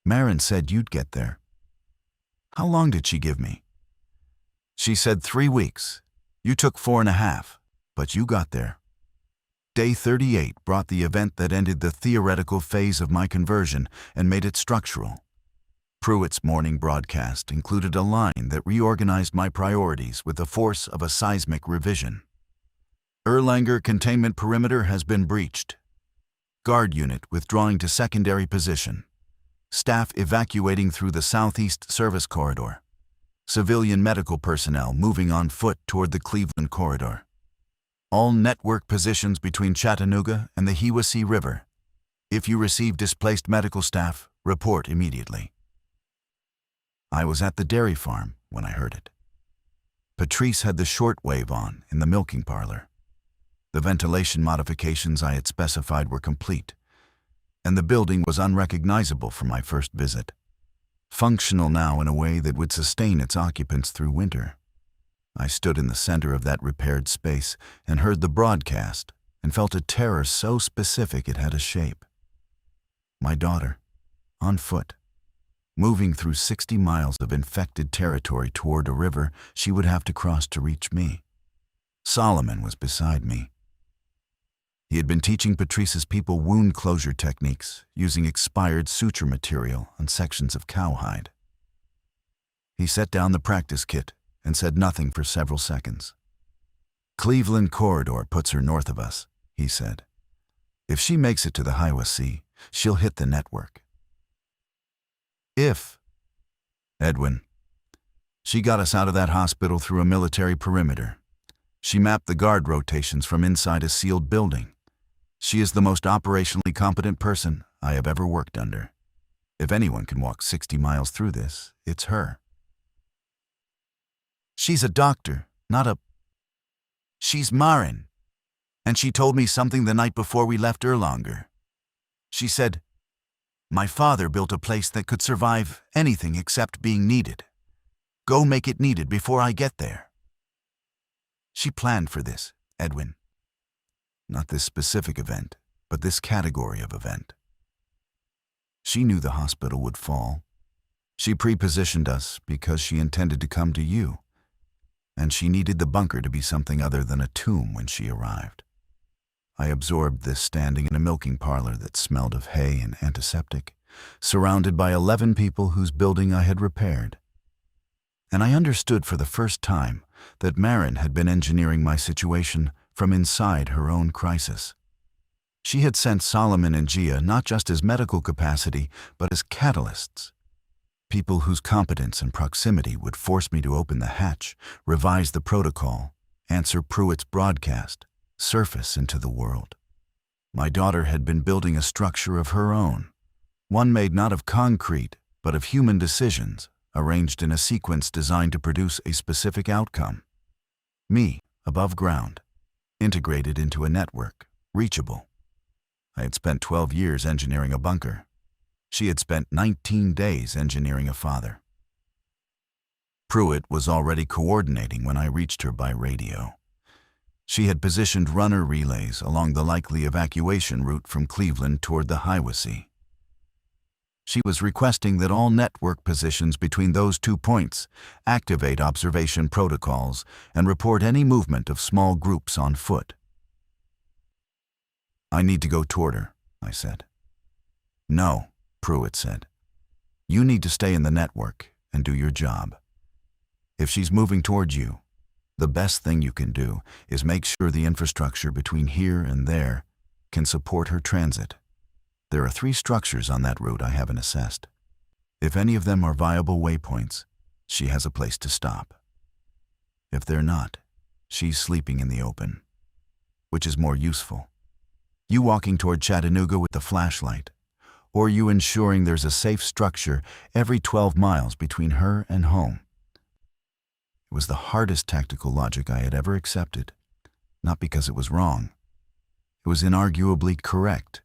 Marin said you'd get there. How long did she give me? She said 3 weeks. You took 4.5, but you got there. Day 38 brought the event that ended the theoretical phase of my conversion and made it structural. Pruitt's morning broadcast included a line that reorganized my priorities with the force of a seismic revision. Erlanger containment perimeter has been breached. Guard unit withdrawing to secondary position. Staff evacuating through the southeast service corridor. Civilian medical personnel moving on foot toward the Cleveland corridor. All network positions between Chattanooga and the Hiwassee River. If you receive displaced medical staff, report immediately. I was at the dairy farm when I heard it. Patrice had the shortwave on in the milking parlor. The ventilation modifications I had specified were complete, and the building was unrecognizable from my first visit. Functional now in a way that would sustain its occupants through winter. I stood in the center of that repaired space and heard the broadcast and felt a terror so specific it had a shape. My daughter, on foot, moving through 60 miles of infected territory toward a river she would have to cross to reach me. Solomon was beside me. He had been teaching Patrice's people wound closure techniques using expired suture material on sections of cowhide. He set down the practice kit and said nothing for several seconds. Cleveland corridor puts her north of us, he said. If she makes it to the Hiwassee, she'll hit the network. If, Edwin. She got us out of that hospital through a military perimeter. She mapped the guard rotations from inside a sealed building. She is the most operationally competent person I have ever worked under. If anyone can walk 60 miles through this, it's her. She's a doctor, not a... She's Marin. And she told me something the night before we left Erlanger. She said, my father built a place that could survive anything except being needed. Go make it needed before I get there. She planned for this, Edwin. Not this specific event, but this category of event. She knew the hospital would fall. She pre-positioned us because she intended to come to you, and she needed the bunker to be something other than a tomb when she arrived. I absorbed this standing in a milking parlor that smelled of hay and antiseptic, surrounded by 11 people whose building I had repaired. And I understood for the first time that Marin had been engineering my situation from inside her own crisis. She had sent Solomon and Gia not just as medical capacity, but as catalysts. People whose competence and proximity would force me to open the hatch, revise the protocol, answer Pruitt's broadcast, surface into the world. My daughter had been building a structure of her own, one made not of concrete, but of human decisions, arranged in a sequence designed to produce a specific outcome. Me, above ground, integrated into a network, reachable. I had spent 12 years engineering a bunker. She had spent 19 days engineering a father. Pruitt was already coordinating when I reached her by radio. She had positioned runner relays along the likely evacuation route from Cleveland toward the Hiwassee. She was requesting that all network positions between those 2 points activate observation protocols and report any movement of small groups on foot. "I need to go toward her," I said. "No," Pruitt said. "You need to stay in the network and do your job. If she's moving towards you, the best thing you can do is make sure the infrastructure between here and there can support her transit. There are 3 structures on that route I haven't assessed. If any of them are viable waypoints, she has a place to stop. If they're not, she's sleeping in the open. Which is more useful? You walking toward Chattanooga with the flashlight, or you ensuring there's a safe structure every 12 miles between her and home?" It was the hardest tactical logic I had ever accepted, not because it was wrong. It was inarguably correct,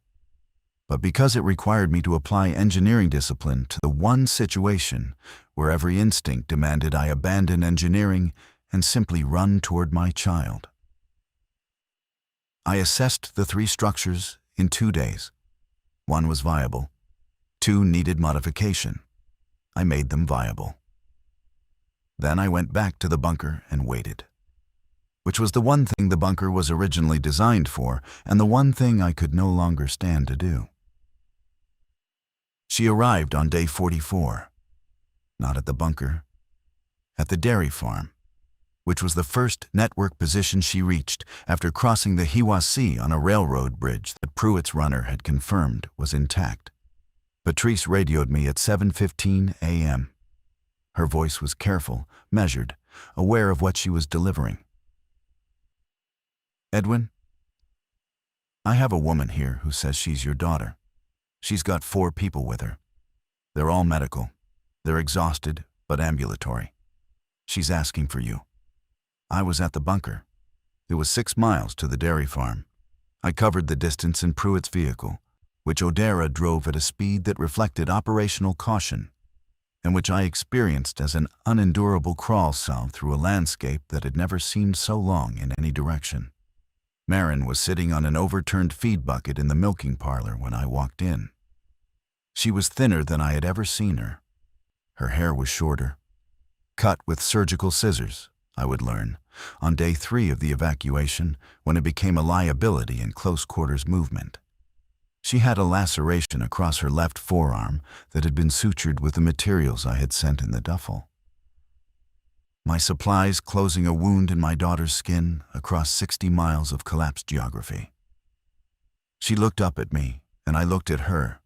but because it required me to apply engineering discipline to the one situation where every instinct demanded I abandon engineering and simply run toward my child. I assessed the 3 structures in 2 days. 1 was viable. 2 needed modification. I made them viable. Then I went back to the bunker and waited, which was the one thing the bunker was originally designed for and the one thing I could no longer stand to do. She arrived on day 44, not at the bunker, at the dairy farm, which was the first network position she reached after crossing the Hiwassee on a railroad bridge that Pruitt's runner had confirmed was intact. Patrice radioed me at 7:15 a.m. Her voice was careful, measured, aware of what she was delivering. "Edwin, I have a woman here who says she's your daughter. She's got 4 people with her. They're all medical. They're exhausted, but ambulatory. She's asking for you." I was at the bunker. It was 6 miles to the dairy farm. I covered the distance in Pruitt's vehicle, which Odera drove at a speed that reflected operational caution, and which I experienced as an unendurable crawl sound through a landscape that had never seemed so long in any direction. Marin was sitting on an overturned feed bucket in the milking parlor when I walked in. She was thinner than I had ever seen her. Her hair was shorter, cut with surgical scissors, I would learn, on day 3 of the evacuation when it became a liability in close-quarters movement. She had a laceration across her left forearm that had been sutured with the materials I had sent in the duffel. My supplies closing a wound in my daughter's skin across 60 miles of collapsed geography. She looked up at me, and I looked at her,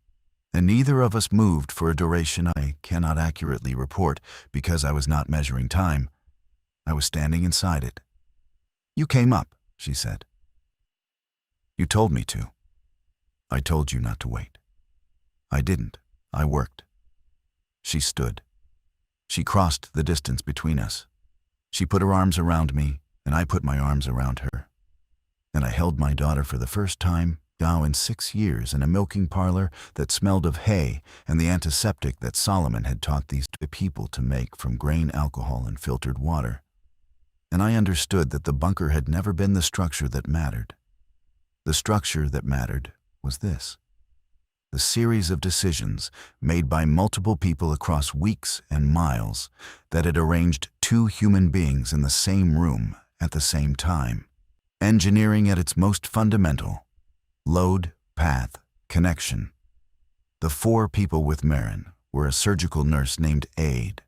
and neither of us moved for a duration I cannot accurately report because I was not measuring time. I was standing inside it. "You came up," she said. "You told me to. I told you not to wait." "I didn't. I worked." She stood. She crossed the distance between us. She put her arms around me, and I put my arms around her. And I held my daughter for the first time now in 6 years in a milking parlor that smelled of hay and the antiseptic that Solomon had taught these 2 people to make from grain alcohol and filtered water. And I understood that the bunker had never been the structure that mattered. The structure that mattered was this: the series of decisions made by multiple people across weeks and miles that had arranged 2 human beings in the same room at the same time. Engineering at its most fundamental: load, path, connection. The four people with Marin were a surgical nurse named Aid,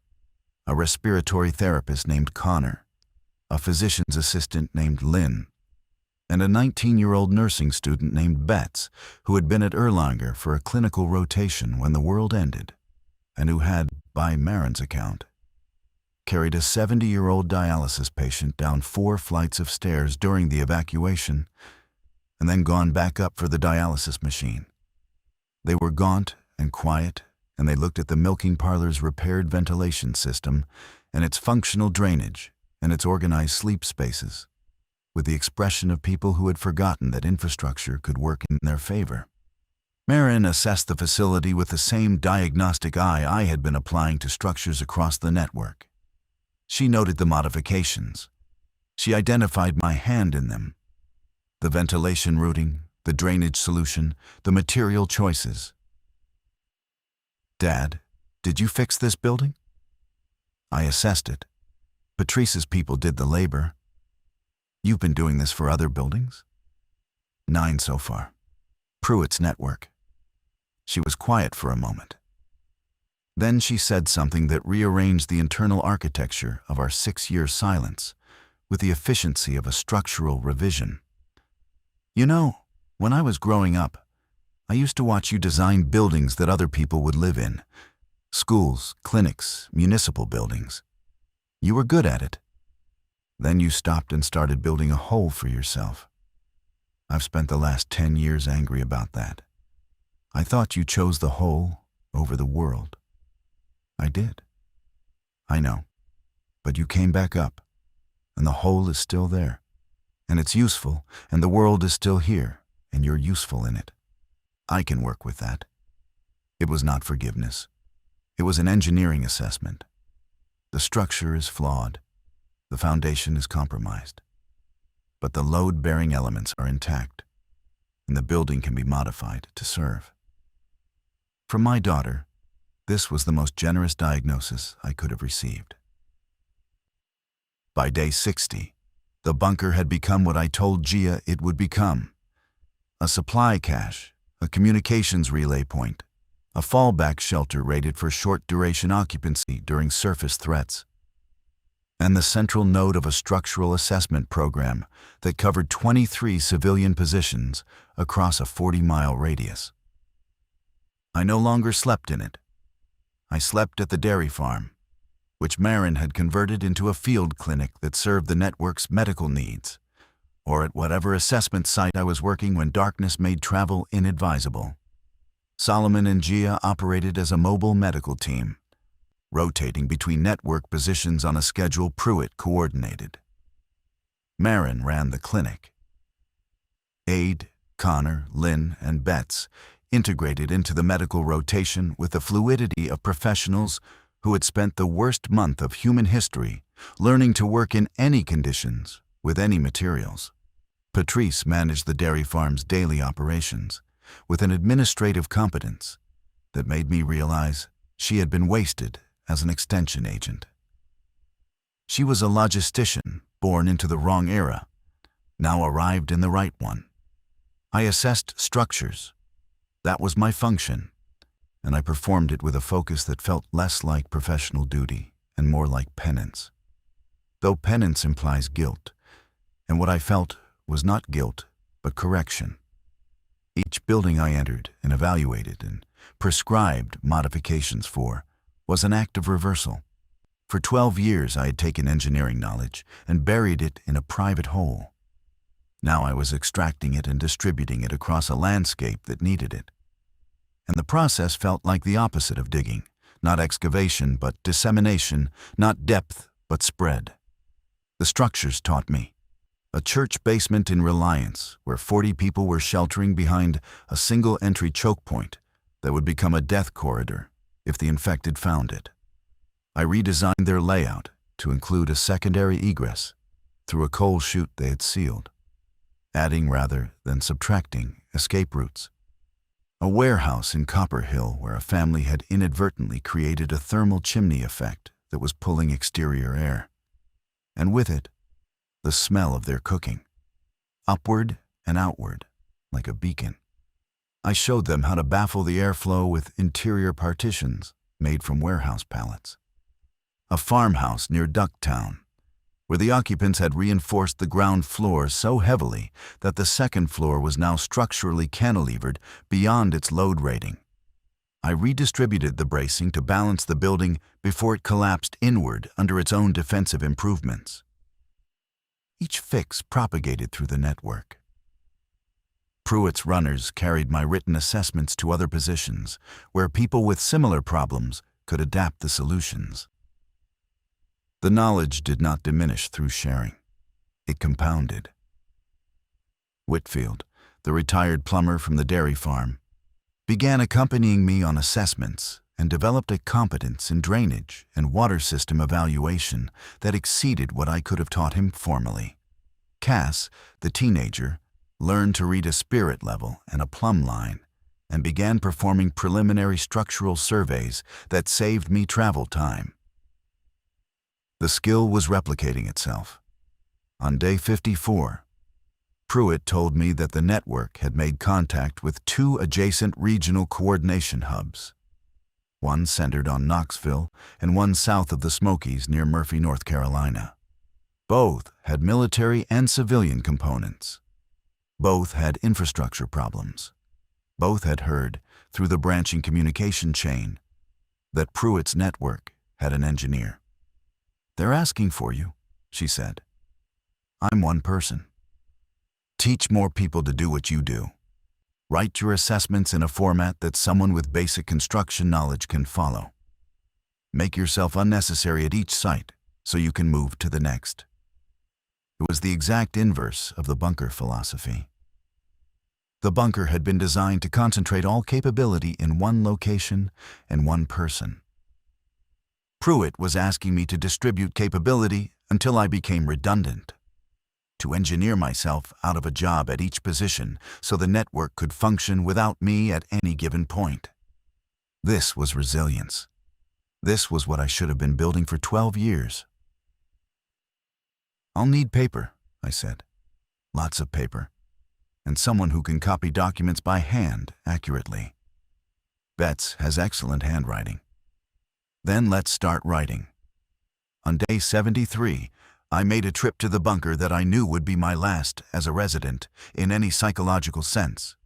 a respiratory therapist named Connor, a physician's assistant named Lynn, and a 19-year-old nursing student named Betts, who had been at Erlanger for a clinical rotation when the world ended, and who had, by Marin's account, carried a 70-year-old dialysis patient down 4 flights of stairs during the evacuation, and then gone back up for the dialysis machine. They were gaunt and quiet, and they looked at the milking parlor's repaired ventilation system and its functional drainage and its organized sleep spaces, with the expression of people who had forgotten that infrastructure could work in their favor. Marin assessed the facility with the same diagnostic eye I had been applying to structures across the network. She noted the modifications. She identified my hand in them. The ventilation routing, the drainage solution, the material choices. "Dad, did you fix this building?" I assessed it. Patrice's people did the labor. "You've been doing this for other buildings?" 9 so far. Pruitt's network. She was quiet for a moment. Then she said something that rearranged the internal architecture of our 6-year silence with the efficiency of a structural revision. "You know, when I was growing up, I used to watch you design buildings that other people would live in. Schools, clinics, municipal buildings. You were good at it. Then you stopped and started building a hole for yourself. I've spent the last 10 years angry about that. I thought you chose the hole over the world." "I did. I know. But you came back up, and the hole is still there. And it's useful, and the world is still here, and you're useful in it. I can work with that." It was not forgiveness. It was an engineering assessment. The structure is flawed. The foundation is compromised. But the load-bearing elements are intact, and the building can be modified to serve. From my daughter, this was the most generous diagnosis I could have received. By day 60, the bunker had become what I told Gia it would become: a supply cache, a communications relay point, a fallback shelter rated for short-duration occupancy during surface threats, and the central node of a structural assessment program that covered 23 civilian positions across a 40-mile radius. I no longer slept in it. I slept at the dairy farm, which Marin had converted into a field clinic that served the network's medical needs, or at whatever assessment site I was working when darkness made travel inadvisable. Solomon and Gia operated as a mobile medical team, rotating between network positions on a schedule Pruitt coordinated. Marin ran the clinic. Aid, Connor, Lynn, and Betts integrated into the medical rotation with the fluidity of professionals who had spent the worst month of human history learning to work in any conditions with any materials. Patrice managed the dairy farm's daily operations with an administrative competence that made me realize she had been wasted as an extension agent. She was a logistician born into the wrong era, now arrived in the right one. I assessed structures. That was my function, and I performed it with a focus that felt less like professional duty and more like penance. Though penance implies guilt, and what I felt was not guilt, but correction. Each building I entered and evaluated and prescribed modifications for was an act of reversal. For 12 years I had taken engineering knowledge and buried it in a private hole. Now I was extracting it and distributing it across a landscape that needed it. And the process felt like the opposite of digging, not excavation but dissemination, not depth but spread. The structures taught me. A church basement in Reliance, where 40 people were sheltering behind a single entry choke point that would become a death corridor if the infected found it. I redesigned their layout to include a secondary egress through a coal chute they had sealed, adding rather than subtracting escape routes. A warehouse in Copper Hill where a family had inadvertently created a thermal chimney effect that was pulling exterior air, and with it, the smell of their cooking, upward and outward like a beacon. I showed them how to baffle the airflow with interior partitions made from warehouse pallets. A farmhouse near Ducktown, where the occupants had reinforced the ground floor so heavily that the second floor was now structurally cantilevered beyond its load rating. I redistributed the bracing to balance the building before it collapsed inward under its own defensive improvements. Each fix propagated through the network. Pruitt's runners carried my written assessments to other positions, where people with similar problems could adapt the solutions. The knowledge did not diminish through sharing. It compounded. Whitfield, the retired plumber from the dairy farm, began accompanying me on assessments and developed a competence in drainage and water system evaluation that exceeded what I could have taught him formally. Cass, the teenager, learned to read a spirit level and a plumb line and began performing preliminary structural surveys that saved me travel time. The skill was replicating itself. On day 54, Pruitt told me that the network had made contact with 2 adjacent regional coordination hubs, one centered on Knoxville and one south of the Smokies near Murphy, North Carolina. Both had military and civilian components. Both had infrastructure problems. Both had heard, through the branching communication chain, that Pruitt's network had an engineer. "They're asking for you," she said. "I'm one person. Teach more people to do what you do. Write your assessments in a format that someone with basic construction knowledge can follow. Make yourself unnecessary at each site so you can move to the next." It was the exact inverse of the bunker philosophy. The bunker had been designed to concentrate all capability in one location and one person. Pruitt was asking me to distribute capability until I became redundant, to engineer myself out of a job at each position so the network could function without me at any given point. This was resilience. This was what I should have been building for 12 years. "I'll need paper," I said. "Lots of paper. And someone who can copy documents by hand accurately. Betts has excellent handwriting. Then let's start writing." On day 73, I made a trip to the bunker that I knew would be my last as a resident in any psychological sense.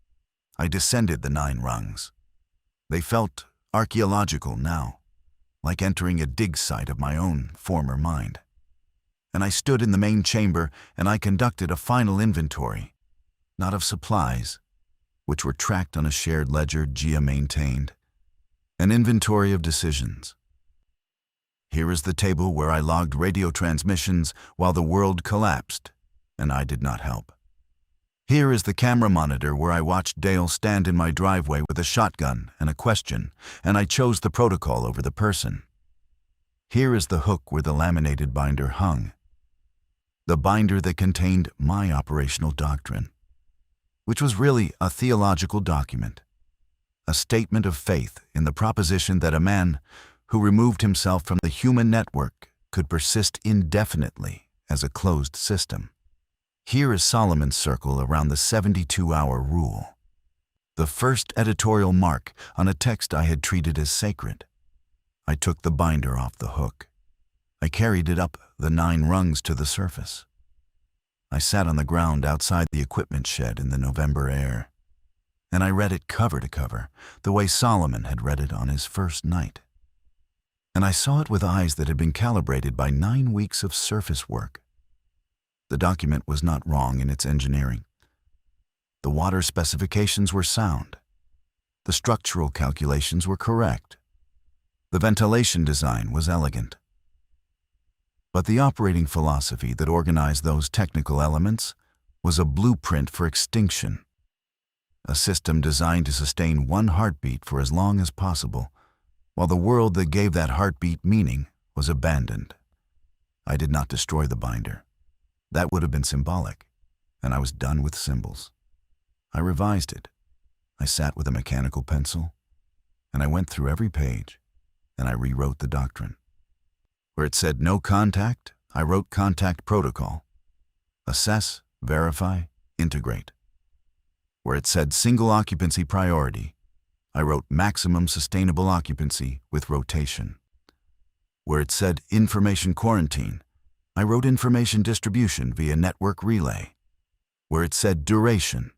I descended the 9 rungs. They felt archaeological now, like entering a dig site of my own former mind. And I stood in the main chamber and I conducted a final inventory, not of supplies, which were tracked on a shared ledger Gia maintained, an inventory of decisions. Here is the table where I logged radio transmissions while the world collapsed, and I did not help. Here is the camera monitor where I watched Dale stand in my driveway with a shotgun and a question, and I chose the protocol over the person. Here is the hook where the laminated binder hung, the binder that contained my operational doctrine, which was really a theological document, a statement of faith in the proposition that a man who removed himself from the human network could persist indefinitely as a closed system. Here is Solomon's circle around the 72-hour rule, the first editorial mark on a text I had treated as sacred. I took the binder off the hook. I carried it up the 9 rungs to the surface. I sat on the ground outside the equipment shed in the November air, and I read it cover to cover, the way Solomon had read it on his first night. And I saw it with eyes that had been calibrated by 9 weeks of surface work. The document was not wrong in its engineering. The water specifications were sound. The structural calculations were correct. The ventilation design was elegant. But the operating philosophy that organized those technical elements was a blueprint for extinction, a system designed to sustain one heartbeat for as long as possible, while the world that gave that heartbeat meaning was abandoned. I did not destroy the binder. That would have been symbolic, and I was done with symbols. I revised it. I sat with a mechanical pencil, and I went through every page, and I rewrote the doctrine. Where it said no contact, I wrote contact protocol. Assess, verify, integrate. Where it said single occupancy priority, I wrote maximum sustainable occupancy with rotation. Where it said information quarantine, I wrote information distribution via network relay. Where it said duration,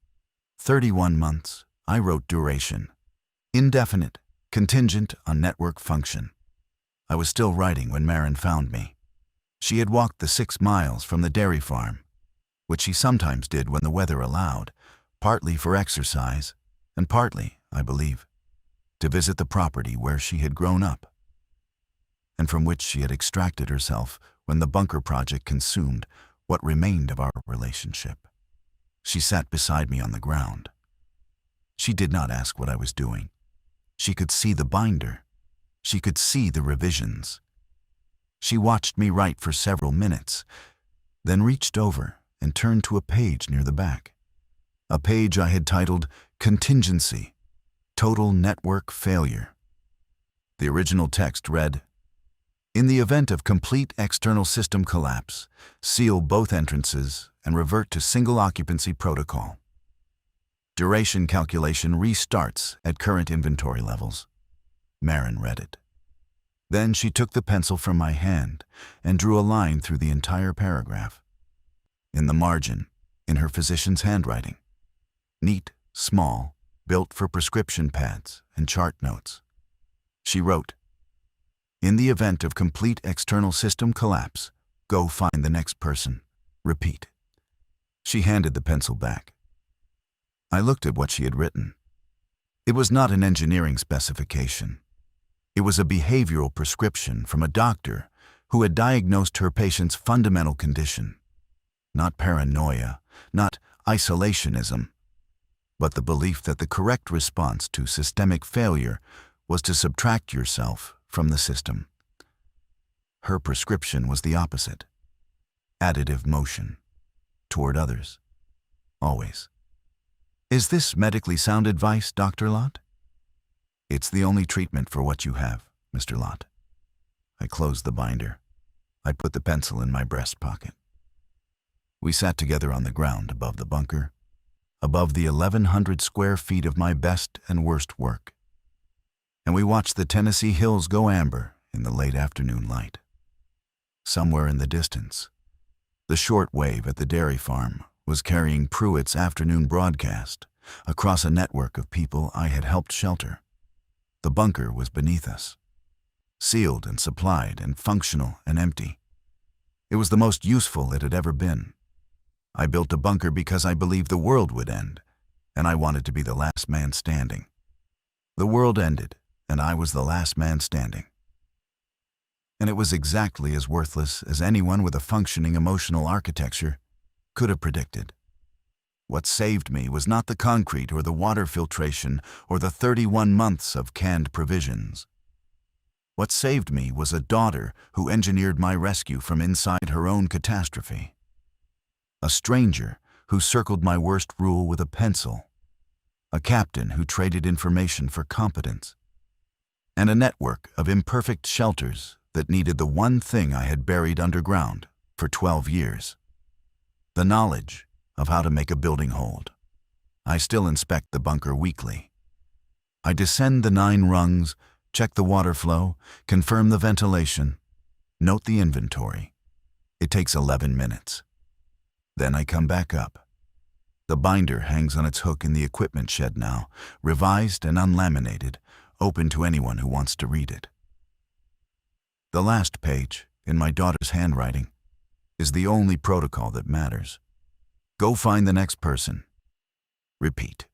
31 months, I wrote duration. Indefinite, contingent on network function. I was still writing when Marin found me. She had walked the 6 miles from the dairy farm, which she sometimes did when the weather allowed, partly for exercise, and partly, I believe, to visit the property where she had grown up, and from which she had extracted herself when the bunker project consumed what remained of our relationship. She sat beside me on the ground. She did not ask what I was doing. She could see the binder. She could see the revisions. She watched me write for several minutes, then reached over and turned to a page near the back. A page I had titled Contingency, Total Network Failure. The original text read, "In the event of complete external system collapse, seal both entrances and revert to single occupancy protocol. Duration calculation restarts at current inventory levels." Marin read it. Then she took the pencil from my hand and drew a line through the entire paragraph. In the margin, in her physician's handwriting, neat, small, built for prescription pads and chart notes, she wrote, "In the event of complete external system collapse, go find the next person. Repeat." She handed the pencil back. I looked at what she had written. It was not an engineering specification. It was a behavioral prescription from a doctor who had diagnosed her patient's fundamental condition. Not paranoia, not isolationism, but the belief that the correct response to systemic failure was to subtract yourself from the system. Her prescription was the opposite. Additive motion. Toward others. Always. Is this medically sound advice, Dr. Lott? It's the only treatment for what you have, Mr. Lott. I closed the binder. I put the pencil in my breast pocket. We sat together on the ground above the bunker, above the 1,100 square feet of my best and worst work. And we watched the Tennessee hills go amber in the late afternoon light. Somewhere in the distance, the short wave at the dairy farm was carrying Pruitt's afternoon broadcast across a network of people I had helped shelter. The bunker was beneath us, sealed and supplied and functional and empty. It was the most useful it had ever been. I built a bunker because I believed the world would end, and I wanted to be the last man standing. The world ended, and I was the last man standing. And it was exactly as worthless as anyone with a functioning emotional architecture could have predicted. What saved me was not the concrete or the water filtration or the 31 months of canned provisions. What saved me was a daughter who engineered my rescue from inside her own catastrophe. A stranger who circled my worst rule with a pencil. A captain who traded information for competence. And a network of imperfect shelters that needed the one thing I had buried underground for 12 years. The knowledge of how to make a building hold. I still inspect the bunker weekly. I descend the 9 rungs, check the water flow, confirm the ventilation, note the inventory. It takes 11 minutes. Then I come back up. The binder hangs on its hook in the equipment shed now, revised and unlaminated, open to anyone who wants to read it. The last page, in my daughter's handwriting, is the only protocol that matters. Go find the next person. Repeat.